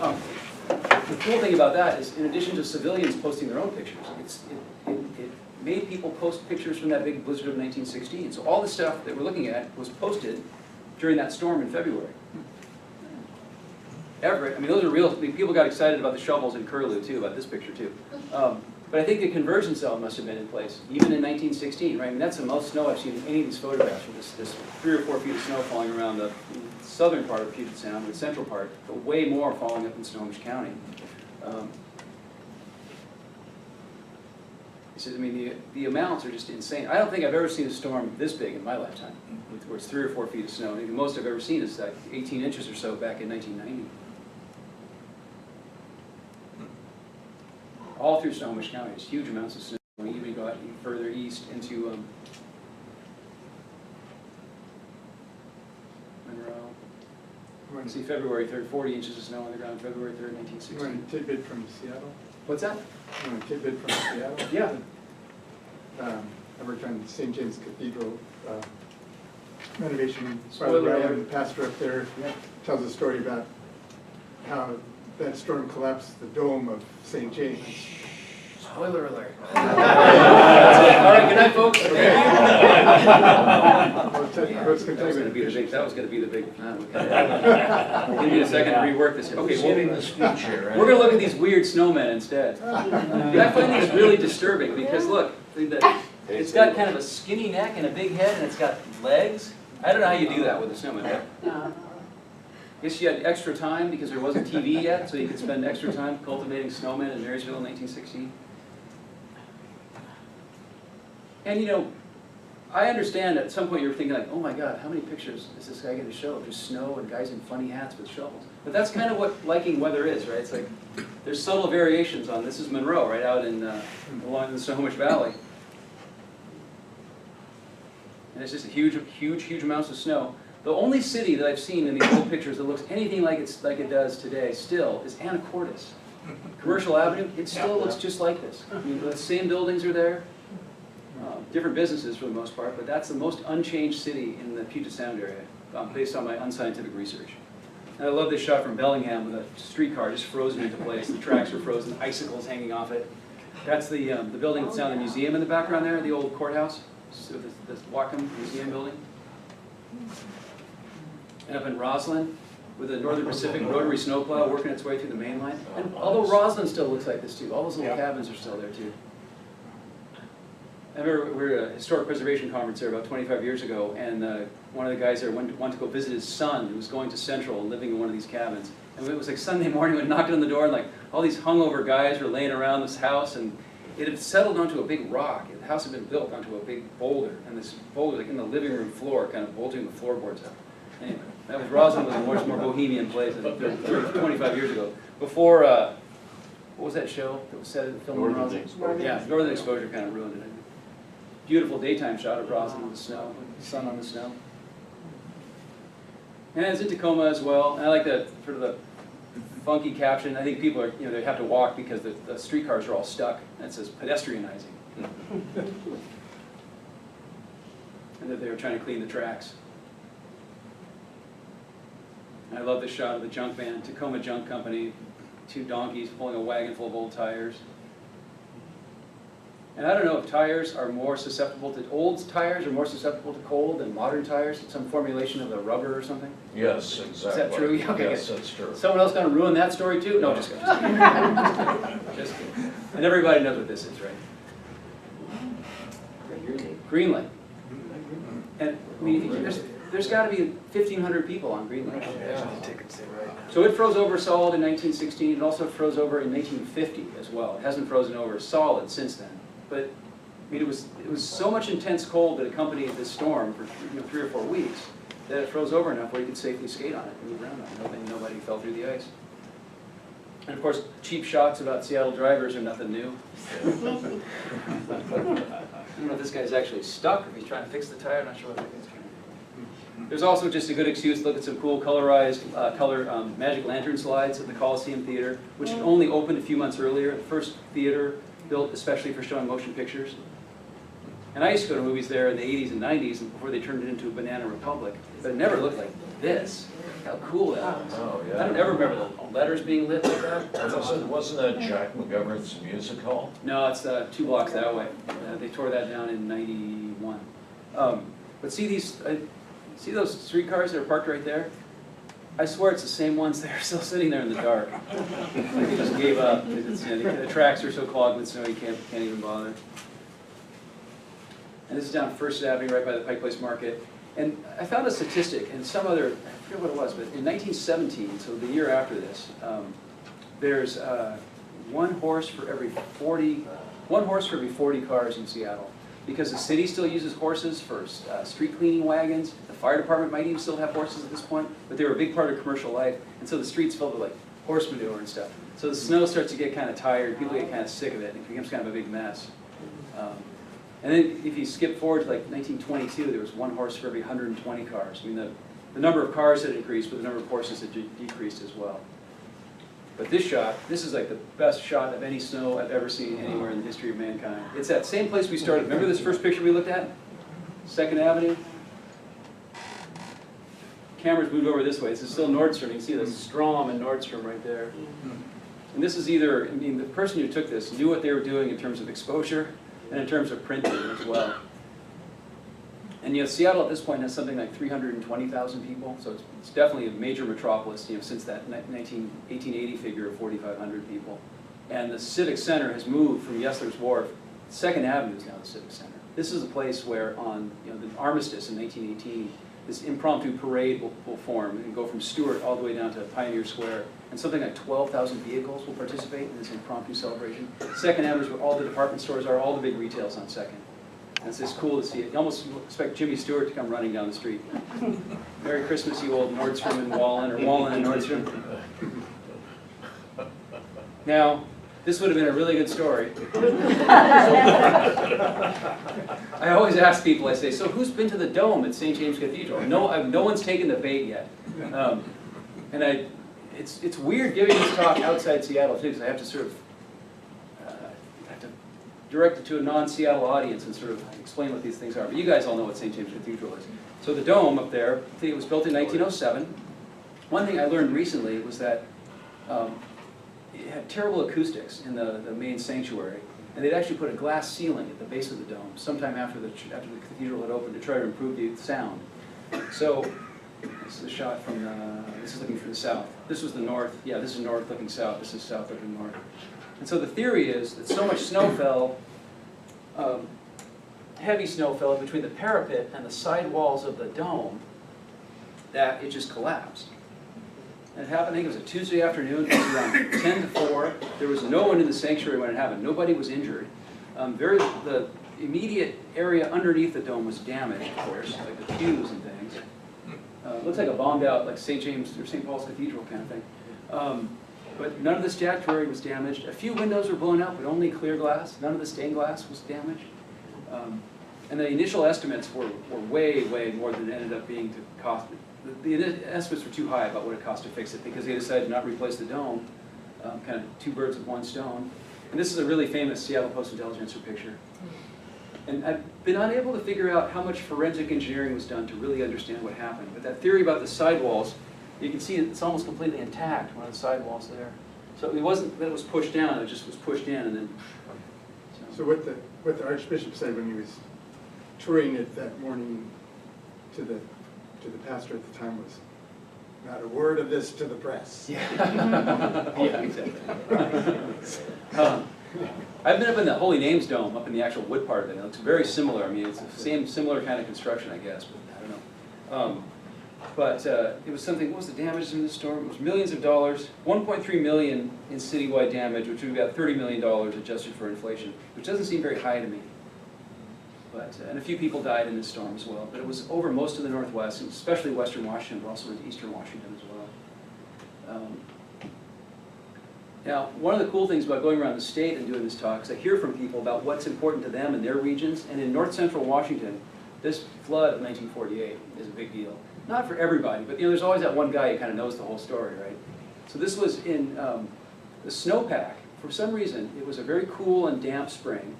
the cool thing about that is, in addition to civilians posting their own pictures, it made people post pictures from that big blizzard of 1916. So all the stuff that we're looking at was posted during that storm in February. Everett, I mean, those are real, people got excited about the shovels in Curlew too, about this picture too. But I think the conversion zone must have been in place, even in 1916, right? I mean, that's the most snow I've seen in any of these photographs, with this 3 or 4 feet of snow falling around the southern part of Puget Sound, the central part, but way more falling up in Snohomish County. He says, I mean, the amounts are just insane. I don't think I've ever seen a storm this big in my lifetime, where it's 3 or 4 feet of snow. I mean, the most I've ever seen is like 18 inches or so back in 1990. All through Snohomish County, it's huge amounts of snow. We even go out further east into Monroe. You can see February 3rd, 40 inches of snow on the ground, February 3rd, 1916. You want a tidbit from Seattle? What's that? You want a tidbit from Seattle? Yeah. I worked on St. James Cathedral renovation. Spoiler Brother Ryan, alert. pastor up there, Yeah. tells a story about how that storm collapsed the dome of St. James. Spoiler alert. That's it. All right, good night, folks. Thank you. That was going to be the big. That was going to be the big. Give me a second to rework this. Okay, He's giving the speech here, right? we're going to look at these weird snowmen instead. I find these really disturbing because look, It's got kind of a skinny neck and a big head, and it's got legs. I don't know how you do that with a snowman. I guess you had extra time because there wasn't TV yet, so you could spend extra time cultivating snowmen in Marysville in 1916. And you know, I understand at some point you're thinking like, oh my God, how many pictures is this guy going to show of just snow and guys in funny hats with shovels? But that's kind of what liking weather is, right? It's like, there's subtle variations on, this is Monroe, right out in, along the Snohomish Valley. And it's just huge, huge, huge amounts of snow. The only city that I've seen in these old pictures that looks anything like it does today still is Anacortes. Commercial Avenue, it still looks just like this. I mean, the same buildings are there. Different businesses for the most part, but that's the most unchanged city in the Puget Sound area, based on my unscientific research. And I love this shot from Bellingham with a streetcar just frozen into place. The tracks were frozen, icicles hanging off it. That's the building that's now the museum in the background there, the old courthouse, so the Whatcom Museum building. And up in Roslyn, with the Northern Pacific rotary snowplow working its way through the main line. And although Roslyn still looks like this too, all those little cabins are still there too. I remember we were at a historic preservation conference there about 25 years ago, and one of the guys there wanted to go visit his son who was going to Central and living in one of these cabins. And it was like Sunday morning, we knocked on the door, and like all these hungover guys were laying around this house, and it had settled onto a big rock. The house had been built onto a big boulder, and this boulder, like in the living room floor, kind of bulging the floorboards up. Anyway, that was Roslyn was a much more bohemian place than 25 years ago. Before, what was that show that was set in the film? Northern Exposure. Yeah, Northern Exposure kind of ruined it. Beautiful daytime shot of Roslyn with the snow, with the sun on the snow. And it's in Tacoma as well. And I like the sort of the funky caption. I think people are, you know, they have to walk because the streetcars are all stuck. And it says pedestrianizing. And that they were trying to clean the tracks. And I love the shot of the junk van, Tacoma Junk Company, 2 donkeys pulling a wagon full of old tires. And I don't know if tires are more susceptible to, old tires are more susceptible to cold than modern tires, some formulation of the rubber or something? Yes, exactly. Is that true? Okay, yes, that's true. Someone else gonna ruin that story too? No, just kidding. Just kidding. And everybody knows what this is, right? Green Lake. And I mean, there's gotta be 1,500 people on Green Lake. So it froze over solid in 1916, it also froze over in 1950 as well. It hasn't frozen over solid since then. But I mean, it was so much intense cold that accompanied this storm for 3 or 4 weeks that it froze over enough where you could safely skate on it and move around on it. Nobody fell through the ice. And of course, cheap shots about Seattle drivers are nothing new. I don't know if this guy's actually stuck, if he's trying to fix the tire, I'm not sure what that is. There's also just a good excuse to look at some cool colorized magic lantern slides at the Coliseum Theater, which had only opened a few months earlier, the first theater built especially for showing motion pictures. And I used to go to movies there in the 80s and 90s before they turned it into a Banana Republic, but it never looked like this. How cool that was. Oh, yeah. I don't ever remember the letters being lit like that. Wasn't that Jack McGovern's music hall? No, it's 2 blocks that way. They tore that down in '91. But see see those streetcars that are parked right there? I swear it's the same ones that are still sitting there in the dark. Like they just gave up. It's, the tracks are so clogged with snow you can't even bother. And this is down First Avenue right by the Pike Place Market. And I found a statistic and some other, I forget what it was, but in 1917, so the year after this, there's 1 horse for every 40 cars in Seattle. Because the city still uses horses for street cleaning wagons. The fire department might even still have horses at this point, but they were a big part of commercial life. And so the streets filled with like horse manure and stuff. So the snow starts to get kind of tired, people get kind of sick of it, and it becomes kind of a big mess. And then if you skip forward to like 1922, there was 1 horse for every 120 cars. I mean, the number of cars had increased, but the number of horses had decreased as well. But this shot, this is like the best shot of any snow I've ever seen anywhere in the history of mankind. It's that same place we started. Remember this first picture we looked at? 2nd Avenue? Camera's moved over this way. This is still Nordstrom. You can see the Strom and Nordstrom right there. And this is either, I mean, the person who took this knew what they were doing in terms of exposure and in terms of printing as well. And Seattle at this point has something like 320,000 people, so it's definitely a major metropolis, since that 1880 figure of 4,500 people. And the Civic Center has moved from Yesler's Wharf. 2nd Avenue is now the Civic Center. this is a place where on the armistice in 1918, this impromptu parade will form and go from Stewart all the way down to Pioneer Square. And something like 12,000 vehicles will participate in this impromptu celebration. Second Avenue is where all the department stores are, all the big retails on Second. And it's just cool to see it. You almost expect Jimmy Stewart to come running down the street. Merry Christmas, you old Nordstrom and Wallen, or Wallen and Nordstrom. Now, this would have been a really good story. I always ask people, I say, so who's been to the Dome at St. James Cathedral? No one's taken the bait yet. It's weird giving this talk outside Seattle too, because I have to sort of direct it to a non-Seattle audience and sort of explain what these things are. But you guys all know what St. James Cathedral is. So the Dome up there, I think it was built in 1907. One thing I learned recently was that it had terrible acoustics in the main sanctuary, and they'd actually put a glass ceiling at the base of the dome sometime after the cathedral had opened to try to improve the sound. So this is a shot from this is looking from the south. This was the north. Yeah, this is north looking south. This is south looking north. And so the theory is that so much snow fell, heavy snow fell between the parapet and the side walls of the dome that it just collapsed. And it happened, I think it was a Tuesday afternoon, it was around 10 to 4. There was no one in the sanctuary when it happened. Nobody was injured. The immediate area underneath the dome was damaged, of course, like the pews and things. Looks like a bombed out, like St. James or St. Paul's Cathedral kind of thing. But none of the statuary was damaged. A few windows were blown out, but only clear glass. None of the stained glass was damaged. And the initial estimates were way, way more than it ended up being to cost. The estimates were too high about what it cost to fix it because they decided to not replace the dome, kind of two birds with one stone. And this is a really famous Seattle Post-Intelligencer picture. And I've been unable to figure out how much forensic engineering was done to really understand what happened. But that theory about the sidewalls, you can see it's almost completely intact, one of the sidewalls there. So it wasn't that it was pushed down, it just was pushed in and then... So what the Archbishop said when he was touring it that morning to the pastor at the time was, not a word of this to the press. Yeah, yeah, exactly. I've been up in the Holy Names Dome, up in the actual wood part of it. It looks very similar. I mean, it's the same similar kind of construction, I guess, but I don't know. It was something, what was the damage in the storm? It was millions of dollars, 1.3 million in citywide damage, which would be about $30 million adjusted for inflation, which doesn't seem very high to me. And a few people died in this storm as well. But it was over most of the Northwest, and especially Western Washington, but also into Eastern Washington as well. Now, one of the cool things about going around the state and doing this talk is I hear from people about what's important to them in their regions. And in north central Washington, this flood of 1948 is a big deal. Not for everybody, but there's always that one guy who kind of knows the whole story, right? So this was in the snowpack. For some reason, it was a very cool and damp spring.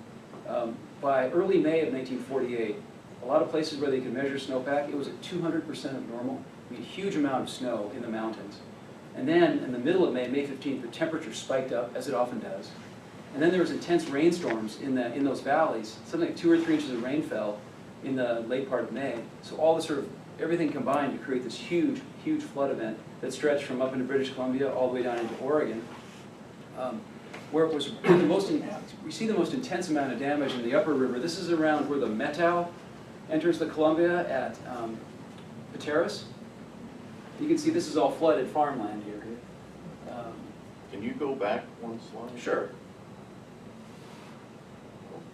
By early May of 1948, a lot of places where they could measure snowpack, it was at 200% of normal. I mean, a huge amount of snow in the mountains. And then in the middle of May, May 15th, the temperature spiked up, as it often does. And then there was intense rainstorms in those valleys. Something like 2 or 3 inches of rain fell in the late part of May. So all the sort of, everything combined to create this huge, huge flood event that stretched from up into British Columbia all the way down into Oregon. Where it was the most, we see the most intense amount of damage in the upper river. This is around where the Methow enters the Columbia at Pateros. You can see this is all flooded farmland here. Can you go back one slide? Sure.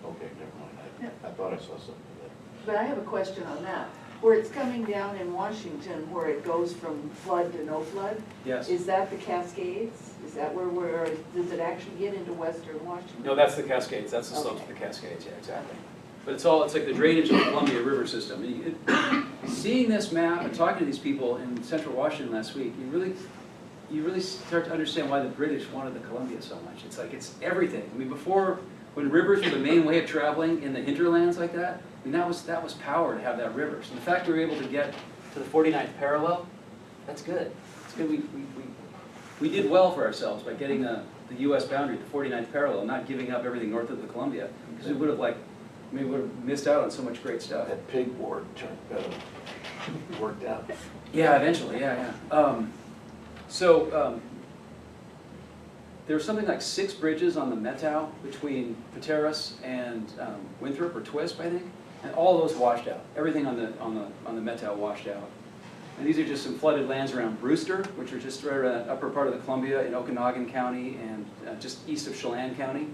Okay, never mind. I thought I saw something there. But I have a question on that. Where it's coming down in Washington, where it goes from flood to no flood? Yes. Is that the Cascades? Is that where does it actually get into western Washington? No, that's the Cascades. That's the slopes of the Cascades. Yeah, exactly. But it's like the drainage of the Columbia River system. Seeing this map and talking to these people in central Washington last week, you really start to understand why the British wanted the Columbia so much. It's like it's everything. I mean, before, when rivers were the main way of traveling in the hinterlands like that, I mean, that was power to have that river. So the fact we were able to get to the 49th parallel, that's good. It's good. We did well for ourselves by getting the U.S. boundary, the 49th parallel, not giving up everything north of the Columbia, because we would have missed out on so much great stuff. That pig ward worked out. Yeah, eventually, yeah. There were something like 6 bridges on the Methow between Pateros and Winthrop, or Twisp, I think, and all those washed out. Everything on the Methow washed out. And these are just some flooded lands around Brewster, which are just right around the upper part of the Columbia in Okanagan County and just east of Chelan County.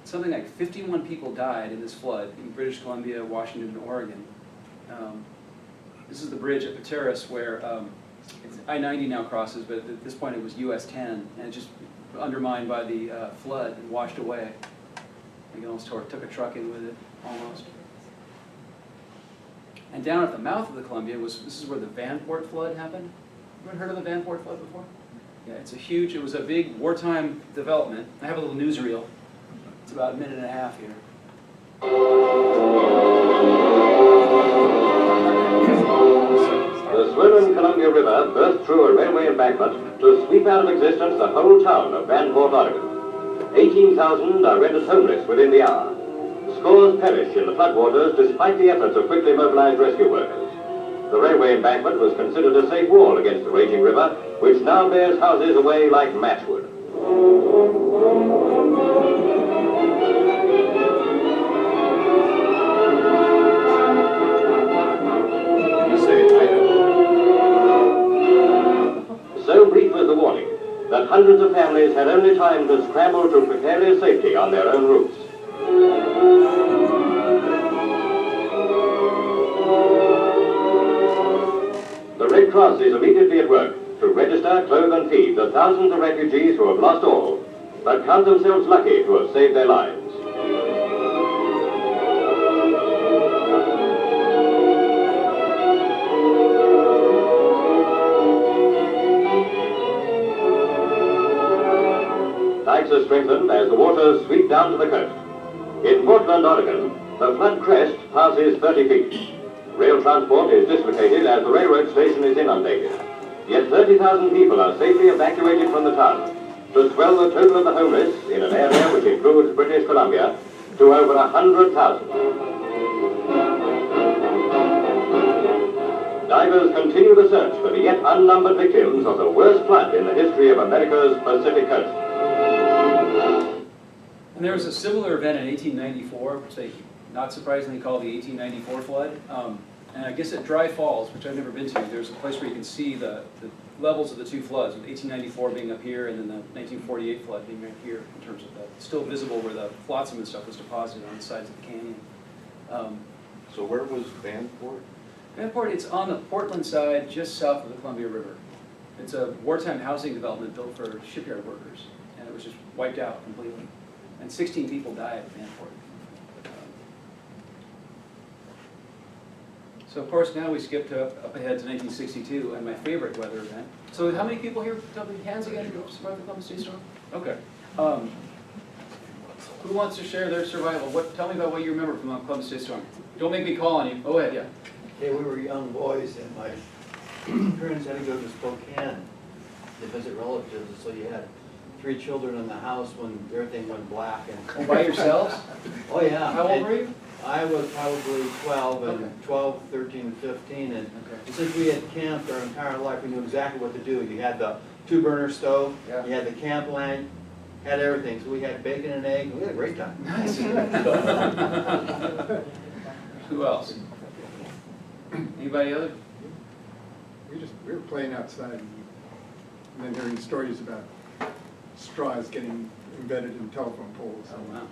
Something like 51 people died in this flood in British Columbia, Washington, and Oregon. This is the bridge at Pateros where I-90 now crosses, but at this point it was US 10, and it just undermined by the flood and washed away. I think it almost took a truck in with it, almost. And down at the mouth of the Columbia this is where the Vanport flood happened. Anyone heard of the Vanport flood before? Yeah, it was a big wartime development. I have a little newsreel. It's about a minute and a half here. The swollen Columbia River burst through a railway embankment to sweep out of existence the whole town of Vanport, Oregon. 18,000 are rendered homeless within the hour. Scores perish in the floodwaters despite the efforts of quickly mobilized rescue workers. The railway embankment was considered a safe wall against the raging river, which now bears houses away like matchwood. So brief was the warning that hundreds of families had only time to scramble to precarious safety on their own roofs. The Red Cross is immediately at work to register, clothe and feed the thousands of refugees who have lost all, but count themselves lucky to have saved their lives. Dikes are strengthened as the waters sweep down to the coast. In Portland, Oregon, the flood crest passes 30 feet. Rail transport is dislocated as the railroad station is inundated. Yet 30,000 people are safely evacuated from the town, to swell the total of the homeless in an area which includes British Columbia to over 100,000. Divers continue the search for the yet unnumbered victims of the worst flood in the history of America's Pacific coast. And there was a similar event in 1894, which they not surprisingly call the 1894 flood. And I guess at Dry Falls, which I've never been to, there's a place where you can see the levels of the two floods, with 1894 being up here and then the 1948 flood being right here in terms of still visible where the flotsam and stuff was deposited on the sides of the canyon. So where was Vanport? Vanport, it's on the Portland side, just south of the Columbia River. It's a wartime housing development built for shipyard workers, and it was just wiped out completely. And 16 people died at Vanport. So of course now we skipped up ahead to 1962 and my favorite weather event. So how many people here took their hands again to survive the Columbus Day storm? Okay. Who wants to share their survival? Tell me about what you remember from the Columbus Day storm. Don't make me call on you. Go ahead, yeah. Hey, we were young boys and my parents had to go to Spokane to visit relatives, so you had 3 children in the house when everything went black. And By yourselves? Oh yeah. How old were you? I was probably 12 and Okay. 12, 13, 15, and Okay. since we had camped our entire life, we knew exactly what to do. You had the 2-burner stove, Yeah. you had the camp line, had everything. So we had bacon and eggs, and we had a great time. Nice. Who else? Anybody other? We were playing outside and then hearing stories about straws getting embedded in telephone poles. Oh, wow.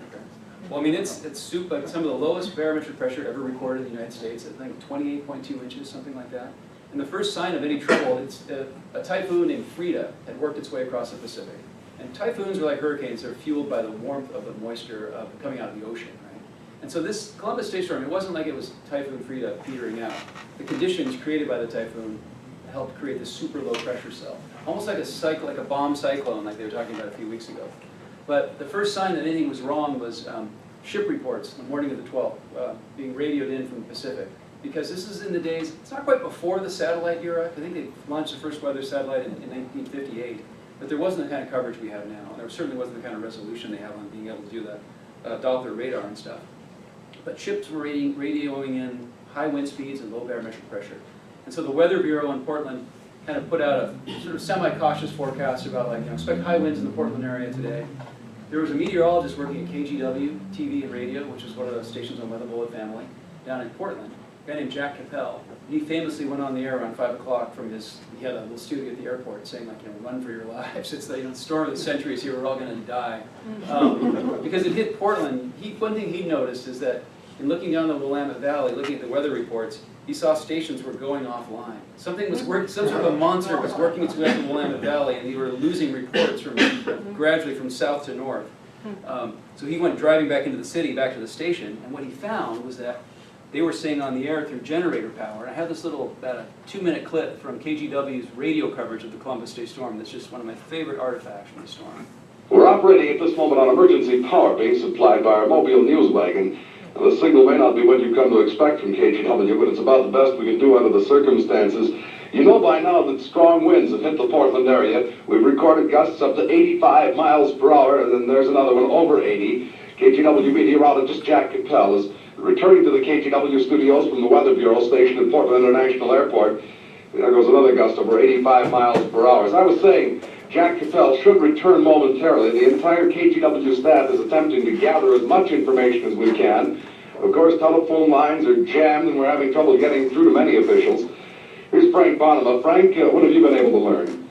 Okay. Well, I mean, it's like some of the lowest barometric pressure ever recorded in the United States, I think 28.2 inches, something like that. And the first sign of any trouble, it's a typhoon named Frida had worked its way across the Pacific. And typhoons are like hurricanes, they're fueled by the warmth of the moisture coming out of the ocean, right? And so this Columbus Day storm, it wasn't like it was Typhoon Frida petering out. The conditions created by the typhoon helped create this super low pressure cell. Almost like a bomb cyclone like they were talking about a few weeks ago. But the first sign that anything was wrong was ship reports the morning of the 12th being radioed in from the Pacific. Because this is in the days, it's not quite before the satellite era. I think they launched the first weather satellite in 1958. But there wasn't the kind of coverage we have now. And there certainly wasn't the kind of resolution they have on being able to do that Doppler radar and stuff. But ships were radioing in high wind speeds and low barometric pressure. And so the Weather Bureau in Portland kind of put out a sort of semi-cautious forecast about like, expect high winds in the Portland area today. There was a meteorologist working at KGW TV and radio, which is one of the stations owned by the Bullitt family, down in Portland, a guy named Jack Capel. He famously went on the air around 5 o'clock from he had a little studio at the airport saying like, run for your lives. It's the storm of the century is here, we're all gonna die. Because it hit Portland. One thing he noticed is that in looking down the Willamette Valley, looking at the weather reports, he saw stations were going offline. Something was working, some sort of a monster was working its way up the Willamette Valley, and they were losing reports gradually from south to north. So he went driving back into the city, back to the station, and what he found was that they were staying on the air through generator power. I have this little, about a 2-minute clip from KGW's radio coverage of the Columbus Day storm that's just one of my favorite artifacts from the storm. We're operating at this moment on emergency power being supplied by our mobile news wagon. Now, the signal may not be what you've come to expect from KGW, but it's about the best we can do under the circumstances. You know by now that strong winds have hit the Portland area. We've recorded gusts up to 85 miles per hour, and then there's another one over 80. KGW meteorologist Jack Capel is returning to the KGW studios from the Weather Bureau stationed at Portland International Airport. There goes another gust over 85 miles per hour. As I was saying, Jack Capel should return momentarily. The entire KGW staff is attempting to gather as much information as we can. Of course, telephone lines are jammed and we're having trouble getting through to many officials. Here's Frank Bonema. Frank, what have you been able to learn?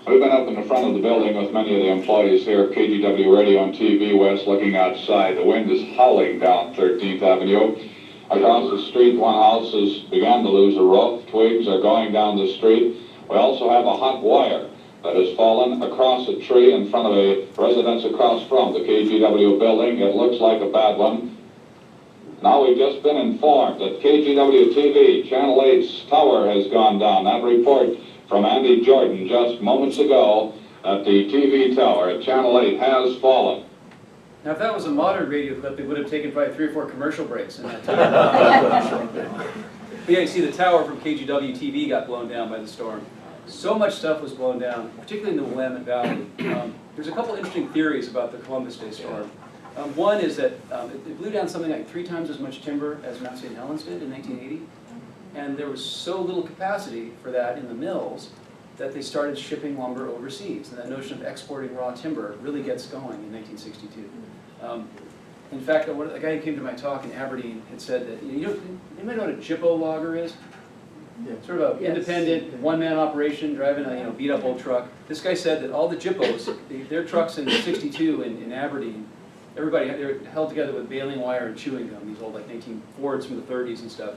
We've been up in the front of the building with many of the employees here at KGW Radio and TV West looking outside. The wind is howling down 13th Avenue. Across the street, one house has begun to lose a roof. Twigs are going down the street. We also have a hot wire that has fallen across a tree in front of a residence across from the KGW building. It looks like a bad one. Now we've just been informed that KGW TV, Channel 8's tower has gone down. That report from Andy Jordan just moments ago that the TV tower at Channel 8 has fallen. Now, if that was a modern radio clip, it would have taken probably 3 or 4 commercial breaks in that time. But yeah, you see the tower from KGW TV got blown down by the storm. So much stuff was blown down, particularly in the Willamette Valley. There's a couple interesting theories about the Columbus Day storm. One is that it blew down something like 3 times as much timber as Mount St. Helens did in 1980. And there was so little capacity for that in the mills that they started shipping lumber overseas. And that notion of exporting raw timber really gets going in 1962. In fact, a guy who came to my talk in Aberdeen had said that, you might know what a Jippo logger is? Yeah. Sort of an independent, one-man operation driving a beat-up old truck. This guy said that all the Jippos, their trucks in 62 in Aberdeen, everybody, they were held together with baling wire and chewing gum, these old like 19 Fords from the 30s and stuff.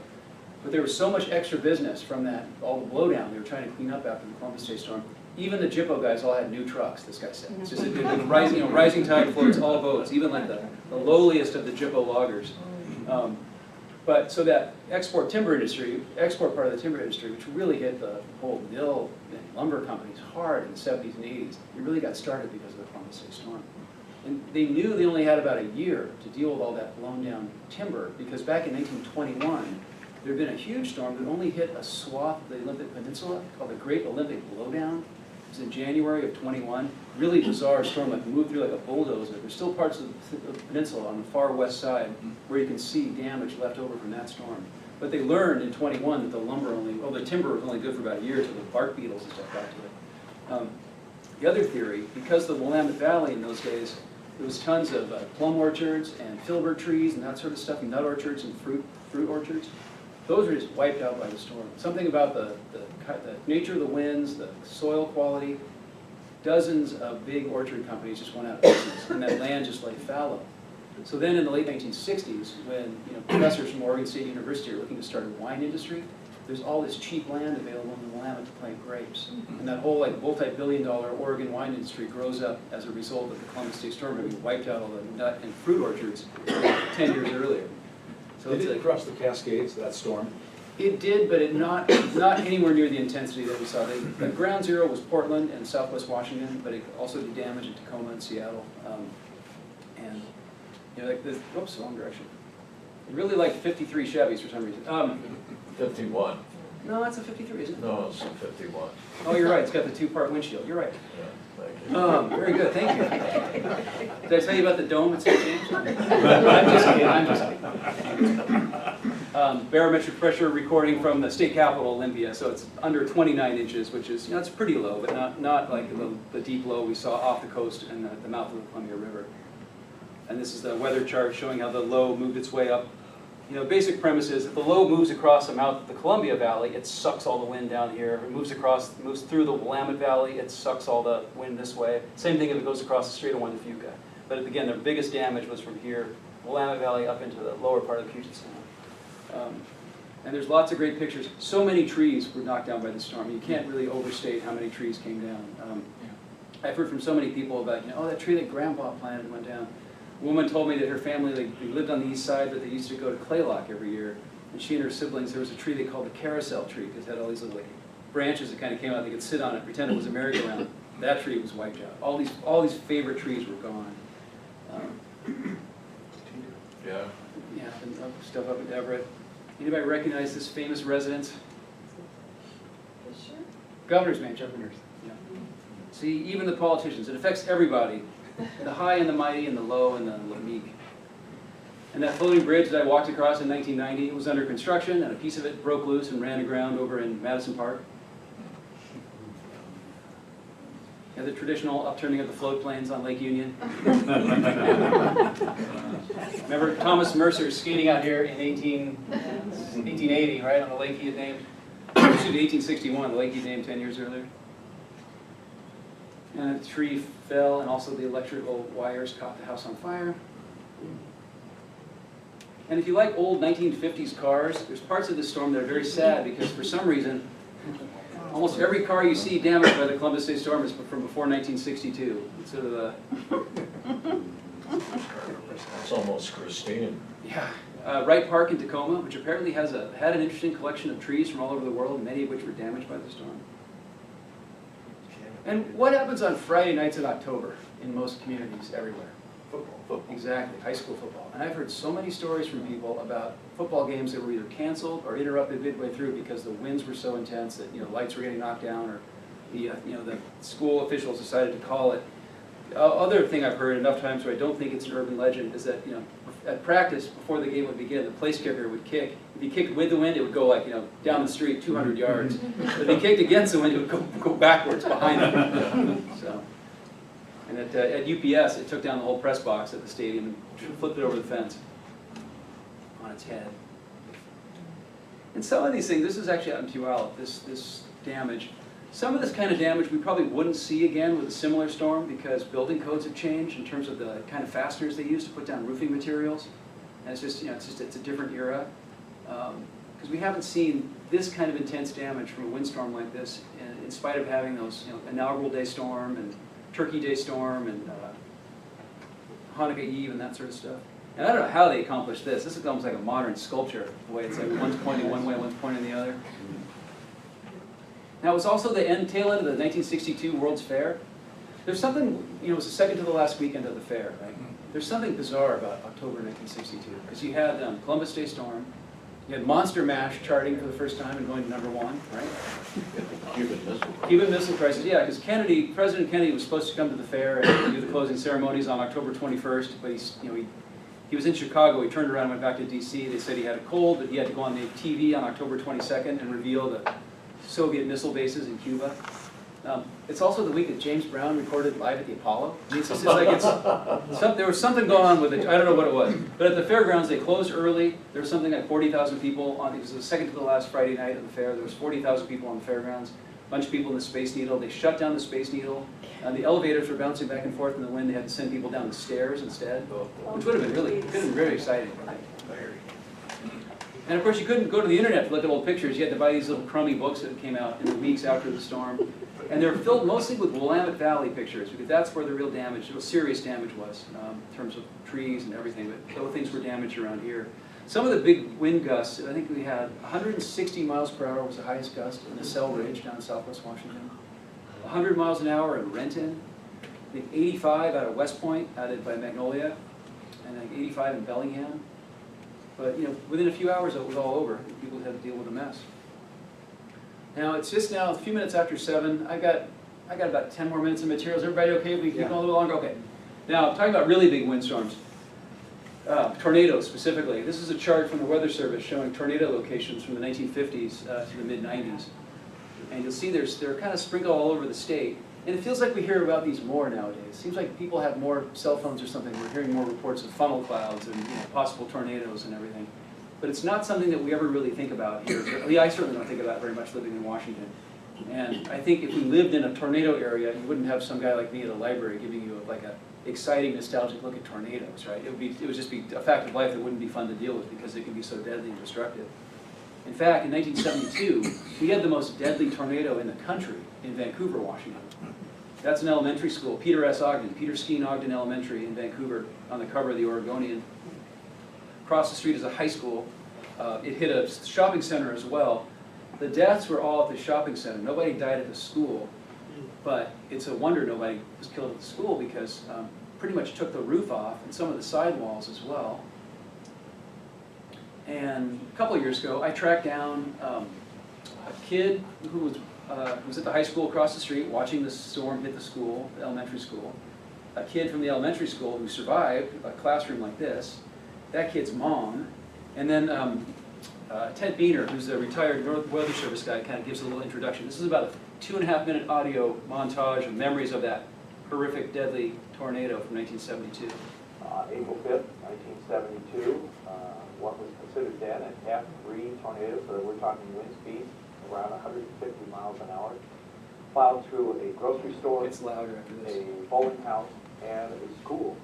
But there was so much extra business from that, all the blowdown they were trying to clean up after the Columbus Day storm. Even the Jippo guys all had new trucks, this guy said. It's just a rising tide floats all boats, even like the lowliest of the Jippo loggers. But so that export part of the timber industry, which really hit the whole mill and lumber companies hard in the 70s and 80s, it really got started because of the Columbus Day storm. And they knew they only had about a year to deal with all that blown down timber, because back in 1921, there had been a huge storm that only hit a swath of the Olympic Peninsula called the Great Olympic Blowdown. It was in January of 21. Really bizarre storm, like moved through like a bulldozer. There's still parts of the peninsula on the far west side where you can see damage left over from that storm. But they learned in 21 that the timber was only good for about a year until the bark beetles and stuff got to it. The other theory, because the Willamette Valley in those days, there was tons of plum orchards and filbert trees and that sort of stuff, and nut orchards and fruit orchards. Those were just wiped out by the storm. Something about the nature of the winds, the soil quality, dozens of big orchard companies just went out of business, and that land just lay fallow. So then in the late 1960s, when professors from Oregon State University are looking to start a wine industry, there's all this cheap land available in the Willamette to plant grapes. And that whole multi-billion-dollar Oregon wine industry grows up as a result of the Columbus Day storm, having wiped out all the nut and fruit orchards 10 years earlier. So Did it cross the Cascades, that storm? It did, but not anywhere near the intensity that we saw. The ground zero was Portland and Southwest Washington, but it also did damage in Tacoma and Seattle. And whoops, wrong direction. It really liked 53 Chevys for some reason. 51. No, that's a 53, isn't it? No, it's a 51. Oh, you're right. It's got the 2-part windshield. You're right. Yeah, thank you. Very good. Thank you. Did I tell you about the dome? It's changed. I'm just kidding. barometric pressure recording from the state capitol, Olympia, so it's under 29 inches, which is, it's pretty low, but not like the deep low we saw off the coast and the mouth of the Columbia River. And this is the weather chart showing how the low moved its way up. Basic premise is if the low moves across the mouth of the Columbia Valley, it sucks all the wind down here. If it moves through the Willamette Valley, it sucks all the wind this way. Same thing if it goes across the Strait of Juan de Fuca. But again, the biggest damage was from here, Willamette Valley up into the lower part of Puget Sound. And there's lots of great pictures. So many trees were knocked down by the storm. You can't really overstate how many trees came down. I've heard from so many people about, that tree that Grandpa planted went down. A woman told me that her family, they lived on the east side, but they used to go to Claylock every year. And she and her siblings, there was a tree they called the carousel tree, because it had all these little branches that kind of came out. They could sit on it, pretend it was a merry-go-round. That tree was wiped out. All these favorite trees were gone. Yeah. Yeah, and stuff up in Everett. Anybody recognize this famous residence? Governor's Mansion. Yeah. See, even the politicians, it affects everybody. The high and the mighty and the low and the meek. And that floating bridge that I walked across in 1990, it was under construction and a piece of it broke loose and ran aground over in Madison Park. And the traditional upturning of the floatplanes on Lake Union. Remember Thomas Mercer skating out here in 1880, right, on the lake he had named? Excuse me, 1861, the lake he named 10 years earlier. And a tree fell, and also the electrical wires caught the house on fire. And if you like old 1950s cars, there's parts of this storm that are very sad because for some reason, almost every car you see damaged by the Columbus Day storm is from before 1962. It's sort of the... It's almost Christine. Yeah. Wright Park in Tacoma, which apparently had an interesting collection of trees from all over the world, many of which were damaged by the storm. And what happens on Friday nights in October in most communities everywhere? Football. Exactly, high school football. And I've heard so many stories from people about football games that were either canceled or interrupted midway through because the winds were so intense that lights were getting knocked down, or the school officials decided to call it. Other thing I've heard enough times where I don't think it's an urban legend is that at practice before the game would begin, the place kicker would kick. If he kicked with the wind, it would go down the street 200 yards. But if he kicked against the wind, it would go backwards behind him. So. And at UPS, it took down the whole press box at the stadium and flipped it over the fence on its head. And some of these things, this is actually out in Puyallup, this damage. Some of this kind of damage we probably wouldn't see again with a similar storm because building codes have changed in terms of the kind of fasteners they use to put down roofing materials. And it's just, it's a different era. Because we haven't seen this kind of intense damage from a windstorm like this in spite of having those, inaugural day storm and Turkey Day storm and Hanukkah Eve and that sort of stuff. And I don't know how they accomplished this. This is almost like a modern sculpture, the way it's like one's pointing one way, one's pointing the other. Now it was also the tail end of the 1962 World's Fair. There's something, it was the second to the last weekend of the fair, right? There's something bizarre about October 1962, because you had Columbus Day storm, you had Monster Mash charting for the first time and going to #1, right? Cuban Missile Crisis, yeah, because President Kennedy was supposed to come to the fair and do the closing ceremonies on October 21st, but he was in Chicago. He turned around and went back to D.C. They said he had a cold, but he had to go on the TV on October 22nd and reveal the Soviet missile bases in Cuba. It's also the week that James Brown recorded live at the Apollo. There was something going on with it. I don't know what it was. But at the fairgrounds, they closed early. There was something like 40,000 people on. It was the second to the last Friday night of the fair. There was 40,000 people on the fairgrounds. A bunch of people in the Space Needle. They shut down the Space Needle. The elevators were bouncing back and forth in the wind. They had to send people down the stairs instead, which would have been very exciting. And of course, you couldn't go to the internet to look at old pictures. You had to buy these little crummy books that came out in the weeks after the storm. And they're filled mostly with Willamette Valley pictures, because that's where the real serious damage was, in terms of trees and everything. But other things were damaged around here. Some of the big wind gusts, I think we had 160 miles per hour was the highest gust in the Cell Ridge down in southwest Washington. 100 miles an hour in Renton. I think 85 out of West Point, out by Magnolia. And I think 85 in Bellingham. But within a few hours it was all over. People had to deal with a mess. Now it's just now a few minutes after 7. I got about 10 more minutes of materials. Everybody okay? We keep going a little longer? Okay. Now talking about really big windstorms. tornadoes specifically. This is a chart from the Weather Service showing tornado locations from the 1950s to the mid-90s. And you'll see they're kind of sprinkled all over the state. And it feels like we hear about these more nowadays. It seems like people have more cell phones or something. We're hearing more reports of funnel clouds and possible tornadoes and everything. But it's not something that we ever really think about here. I certainly don't think about it very much living in Washington. And I think if we lived in a tornado area, you wouldn't have some guy like me at a library giving you like a exciting, nostalgic look at tornadoes, right? It would just be a fact of life that wouldn't be fun to deal with because it can be so deadly and destructive. In fact, in 1972, we had the most deadly tornado in the country in Vancouver, Washington. That's an elementary school, Peter S. Ogden, Peter Skeen Ogden Elementary in Vancouver, on the cover of the Oregonian. Across the street is a high school. It hit a shopping center as well. The deaths were all at the shopping center. Nobody died at the school, but it's a wonder nobody was killed at the school because pretty much took the roof off and some of the sidewalls as well. And a couple of years ago, I tracked down a kid who was at the high school across the street watching the storm hit the school, the elementary school. A kid from the elementary school who survived a classroom like this, that kid's mom, and then Ted Beener, who's a retired Weather Service guy, kind of gives a little introduction. This is about a 2.5-minute audio montage of memories of that horrific, deadly tornado from 1972. April 5th, 1972, what was considered then an F3 tornado, so we're talking wind speeds around 150 miles an hour, plowed through a grocery store, It's louder after this. a bowling house, and a school.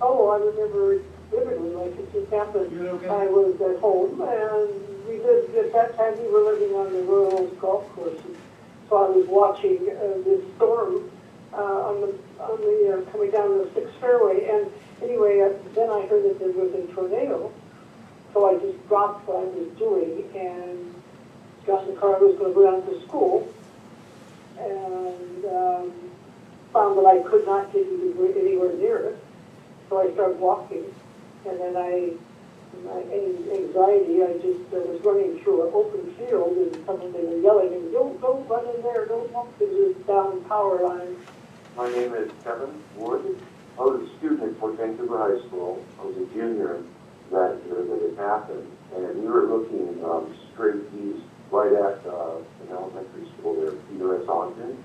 Oh, I remember it vividly, like it just happened. Okay? I was at home, and we lived, at that time, we were living on the Royal Oaks Golf Course. So I was watching this storm on the coming down the 6th fairway, and anyway, then I heard that there was a tornado. So I just dropped what I was doing and got in the car. I was going to go down to school, and found that I could not get anywhere near it. So I started walking, and then my anxiety, I just was running through an open field, and someone, they were yelling, and don't run in there, don't walk, because it's down power lines. My name is Kevin Wood. I was a student at Fort Vancouver High School. I was a junior that year that it happened, and we were looking straight east, right at an elementary school there, Peter S. Ogden.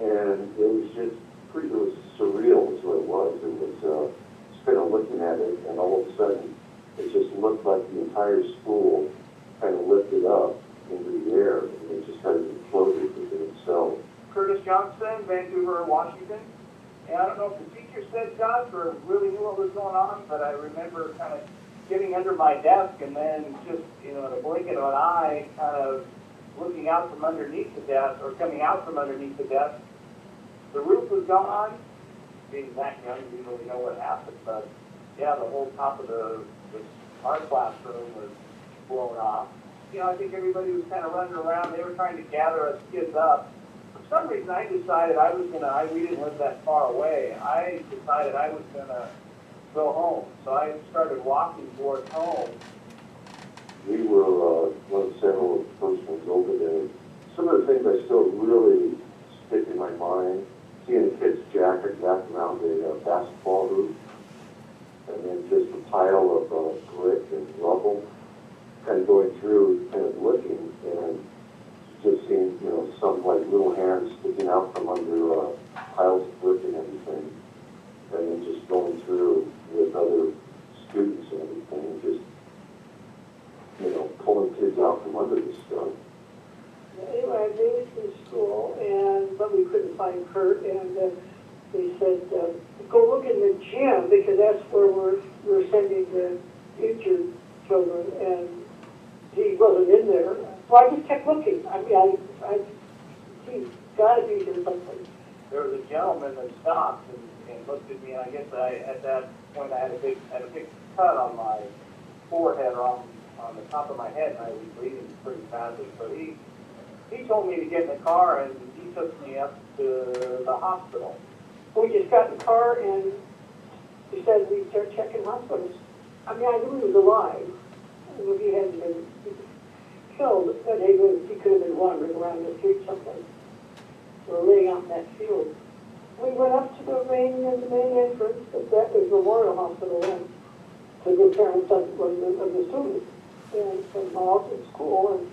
And it was just it was surreal is what it was. It was just kind of looking at it, and all of a sudden, it just looked like the entire school kind of lifted up into the air, and it just kind of imploded within itself. Curtis Johnson, Vancouver, Washington. And I don't know if the teacher said Josh or really knew what was going on, but I remember kind of getting under my desk and then just, in a blink of an eye, kind of looking out from underneath the desk, or coming out from underneath the desk. The roof was gone. Being that young, you didn't really know what happened, but yeah, the whole top of our classroom was blown off. I think everybody was kind of running around. They were trying to gather us kids up. For some reason, I decided we didn't live that far away. I decided I was gonna go home. So I started walking towards home. We were one of several persons over there. Some of the things I still really stick in my mind, seeing a kid's jacket wrapped around a basketball hoop, and then just a pile of brick and rubble, kind of going through, kind of looking, and just seeing, some like little hands sticking out from under piles of brick and everything, and then just going through with other students and everything, and just, pulling kids out from under this stuff. Anyway, I made it to school, but we couldn't find Kurt, and they said, go look in the gym, because that's where we're sending the future children, and he wasn't in there. So I just kept looking. He's got to be here someplace. There was a gentleman that stopped and looked at me, and I guess at that point I had a big cut on my forehead, or on the top of my head, and I was bleeding pretty badly. So he told me to get in the car, and he took me up to the hospital. We just got in the car, and he said we'd start checking hospitals. I knew he was alive. If he hadn't been killed, but he could have been wandering around the street someplace, or laying out in that field. we went up to the main entrance, that is Memorial Hospital then, to the parents of the students and all in school. And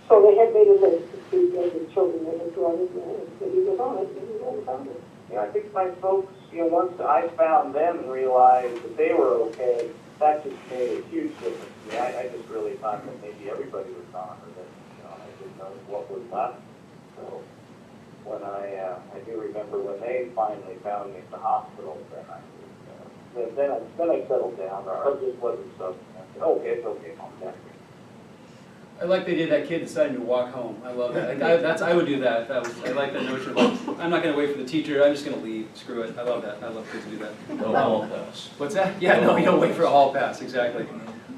so they had made a list to see the children that had brought in there, and he was on it, and he hadn't found it. Yeah, I think my folks, once I found them and realized that they were okay, that just made a huge difference to me. I just really thought that maybe everybody was gone, or that, I didn't know what was left. So when I do remember when they finally found me at the hospital, then I settled down, or I just wasn't so, I said, okay, it's okay, Mom, Dad. I like the idea that kid deciding to walk home. I love that. I would do that. I like that notion of like, I'm not going to wait for the teacher. I'm just going to leave. Screw it. I love that. I love kids who do that. No hall pass. What's that? Yeah, no, you don't wait for a hall pass. Exactly.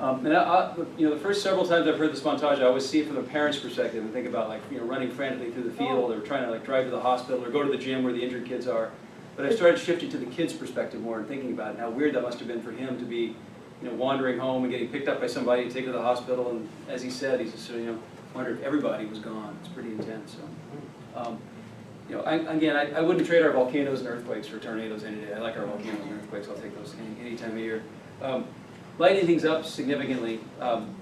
And the first several times I've heard this montage, I always see it from the parents' perspective and think about like running frantically through the field, or trying to like drive to the hospital, or go to the gym where the injured kids are. But I started shifting to the kid's perspective more and thinking about it, and how weird that must have been for him to be wandering home and getting picked up by somebody and taken to the hospital. And as he said, he's just wondered if everybody was gone. It's pretty intense. So, I wouldn't trade our volcanoes and earthquakes for tornadoes any day. I like our volcanoes and earthquakes. I'll take those any time of year. Lighting things up significantly.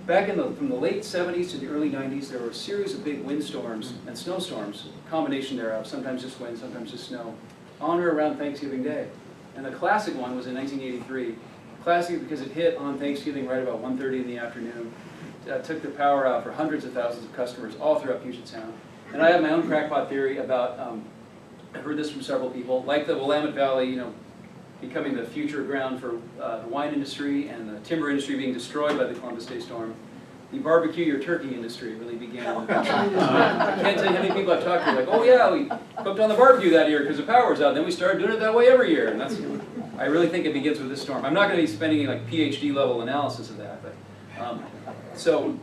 Back from the late 70s to the early 90s, there were a series of big windstorms and snowstorms, a combination thereof, sometimes just wind, sometimes just snow, on or around Thanksgiving Day. And the classic one was in 1983. Classic because it hit on Thanksgiving right about 1:30 in the afternoon. Took the power out for hundreds of thousands of customers all throughout Puget Sound. And I have my own crackpot theory about, I've heard this from several people, like the Willamette Valley, becoming the future ground for the wine industry and the timber industry being destroyed by the Columbus Day storm. The barbecue your turkey industry really began. I can't tell you how many people I've talked to, like, oh yeah, we cooked on the barbecue that year because the power was out. Then we started doing it that way every year. And I really think it begins with this storm. I'm not going to be spending like PhD level analysis of that, but so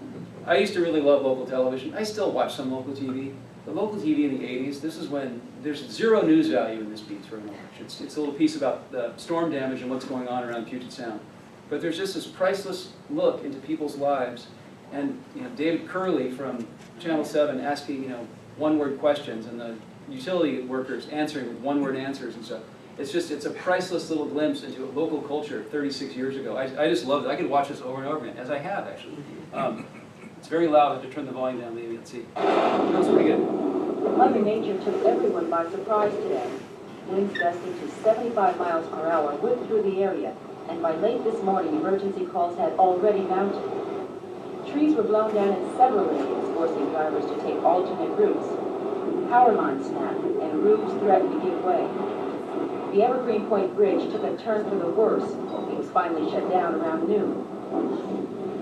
I used to really love local television. I still watch some local TV. The local TV in the 80s, this is when there's zero news value in this piece very much. It's a little piece about the storm damage and what's going on around Puget Sound. But there's just this priceless look into people's lives. And David Curley from Channel 7 asking one-word questions, and the utility workers answering with one-word answers and stuff. It's a priceless little glimpse into a local culture 36 years ago. I just love it. I could watch this over and over again, as I have actually. It's very loud. I have to turn the volume down maybe. Let's see. That's pretty good. Mother Nature took everyone by surprise today. Winds gusting to 75 miles per hour whipped through the area, and by late this morning, emergency calls had already mounted. Trees were blown down in several areas, forcing drivers to take alternate routes. Power lines snapped, and roofs threatened to give way. The Evergreen Point Bridge took a turn for the worse. It was finally shut down around noon.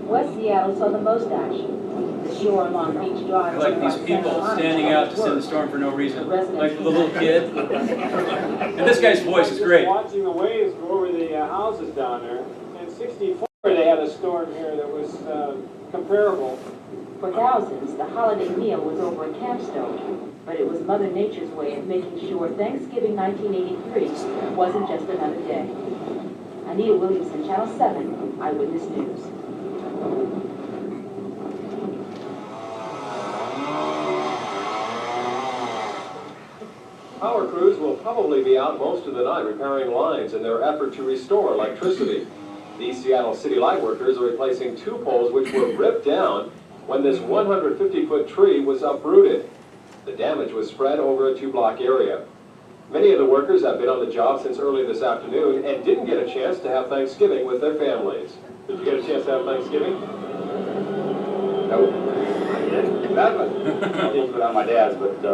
West Seattle saw the most action. The shore along Beach Drive. I like these people standing out to send the storm for no reason. Like the little kid. And this guy's voice is great. Watching the waves go over the houses down there. In 64, they had a storm here that was comparable. For thousands, the holiday meal was over a camp stove. But it was Mother Nature's way of making sure Thanksgiving 1983 wasn't just another day. Anita Williamson, Channel 7, Eyewitness News. Power crews will probably be out most of the night repairing lines in their effort to restore electricity. These Seattle City Light workers are replacing 2 poles which were ripped down when this 150-foot tree was uprooted. The damage was spread over a 2-block area. Many of the workers have been on the job since early this afternoon and didn't get a chance to have Thanksgiving with their families. Did you get a chance to have Thanksgiving? No. I didn't. I didn't go down to my dad's, but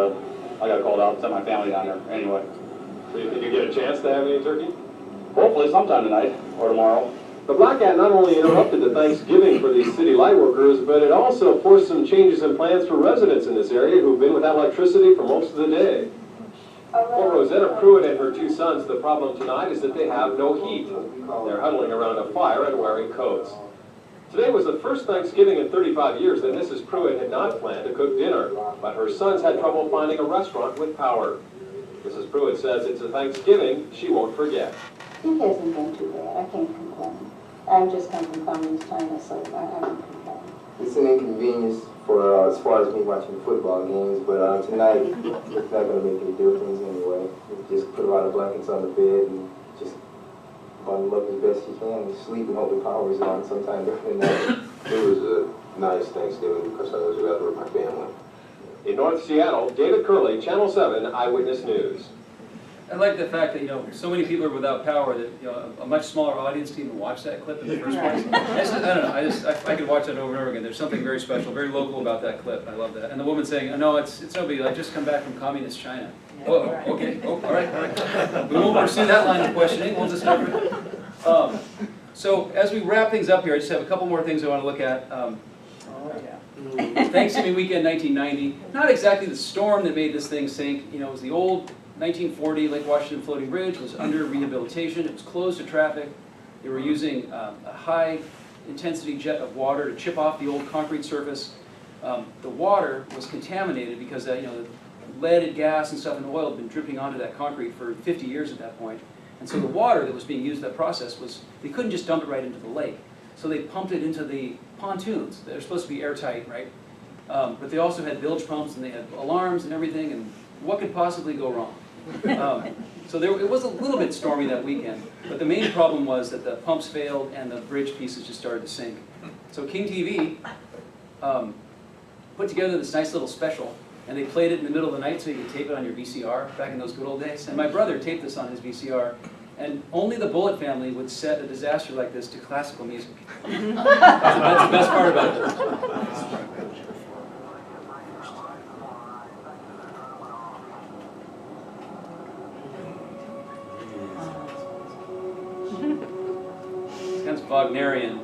I got called out to send my family down there anyway. So did you get a chance to have any turkey? Hopefully sometime tonight or tomorrow. The blackout not only interrupted the Thanksgiving for these city light workers, but it also forced some changes in plans for residents in this area who've been without electricity for most of the day. For Rosetta Pruitt and her 2 sons, the problem tonight is that they have no heat. They're huddling around a fire and wearing coats. Today was the first Thanksgiving in 35 years that Mrs. Pruitt had not planned to cook dinner, but her sons had trouble finding a restaurant with power. Mrs. Pruitt says it's a Thanksgiving she won't forget. It hasn't been too bad. I can't complain. I've just come from Cummings, China, so I haven't complained. it's an inconvenience for as far as me watching football games, but tonight it's not going to make any difference anyway. Just put a lot of blankets on the bed and just bundle up as best you can and sleep and hope the power's on sometime during the night. It was a nice Thanksgiving because I was together with my family. In North Seattle, David Curley, Channel 7 Eyewitness News. I like the fact that, so many people are without power that, a much smaller audience can even watch that clip in the first place. I don't know, I could watch that over and over again. There's something very special, very local about that clip. I love that. And the woman saying, no, it's no big deal. I just come back from communist China. Oh, okay, all right. We won't pursue that line of questioning. We'll just cover it. So as we wrap things up here, I just have a couple more things I want to look at. Thanksgiving weekend 1990. Not exactly the storm that made this thing sink. It was the old 1940 Lake Washington floating bridge. Was under rehabilitation. It was closed to traffic. They were using a high intensity jet of water to chip off the old concrete surface. The water was contaminated because the lead and gas and stuff and oil had been dripping onto that concrete for 50 years at that point. And so the water that was being used in that process they couldn't just dump it right into the lake. So they pumped it into the pontoons. They're supposed to be airtight, right? But they also had bilge pumps and they had alarms and everything, and what could possibly go wrong? So it was a little bit stormy that weekend, but the main problem was that the pumps failed and the bridge pieces just started to sink. So King TV put together this nice little special, and they played it in the middle of the night so you could tape it on your VCR back in those good old days. And my brother taped this on his VCR, and only the Bullitt family would set a disaster like this to classical music. That's the best part about it. It's kind of Wagnerian.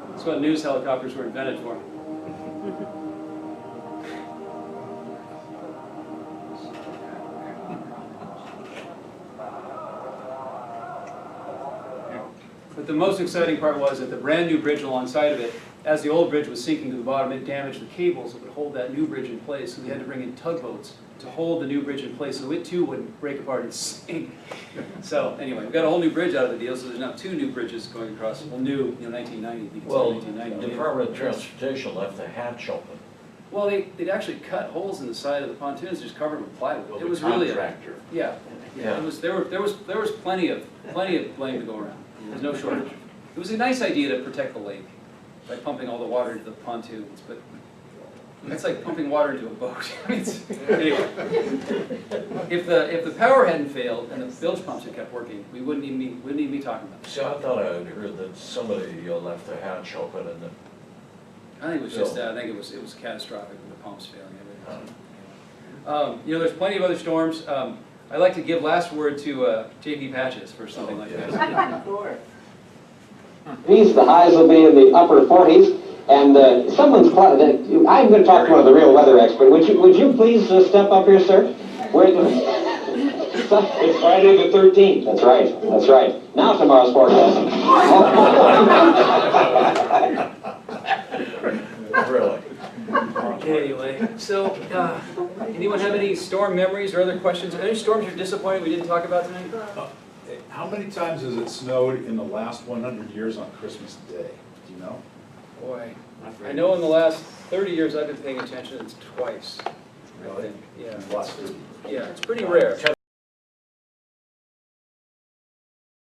That's what news helicopters were invented for. But the most exciting part was that the brand new bridge alongside of it, as the old bridge was sinking to the bottom, it damaged the cables that would hold that new bridge in place. So they had to bring in tugboats to hold the new bridge in place so it too wouldn't break apart and sink. So anyway, we got a whole new bridge out of the deal, so there's now 2 new bridges going across. Well, new, 1990. Well, 1990. the Department of Transportation left the hatch open. Well, they'd actually cut holes in the side of the pontoons, just covered them with plywood. Well, It was really a contractor. yeah. It was there was plenty of blame to go around. There's no shortage. It was a nice idea to protect the lake by pumping all the water into the pontoons, but that's like pumping water into a boat. Anyway, if the power hadn't failed and the bilge pumps had kept working, we wouldn't even be talking about it. See, I thought I had heard that somebody left the hatch open and I think it was just I think it was catastrophic with the pumps failing and everything. There's plenty of other storms. I'd like to give last word to J.P. Patches for something like this. The highs will be in the upper 40s, and I'm going to talk to one of the real weather experts. Would you please step up here, sir? It's Friday the 13th. That's right. That's right. Now tomorrow's forecast. really. Anyway, so anyone have any storm memories or other questions? Any storms you're disappointed we didn't talk about tonight? How many times has it snowed in the last 100 years on Christmas Day? Do you know? Boy, I know in the last 30 years I've been paying attention, it's twice. I think. Yeah. Last 30. Yeah, it's pretty rare.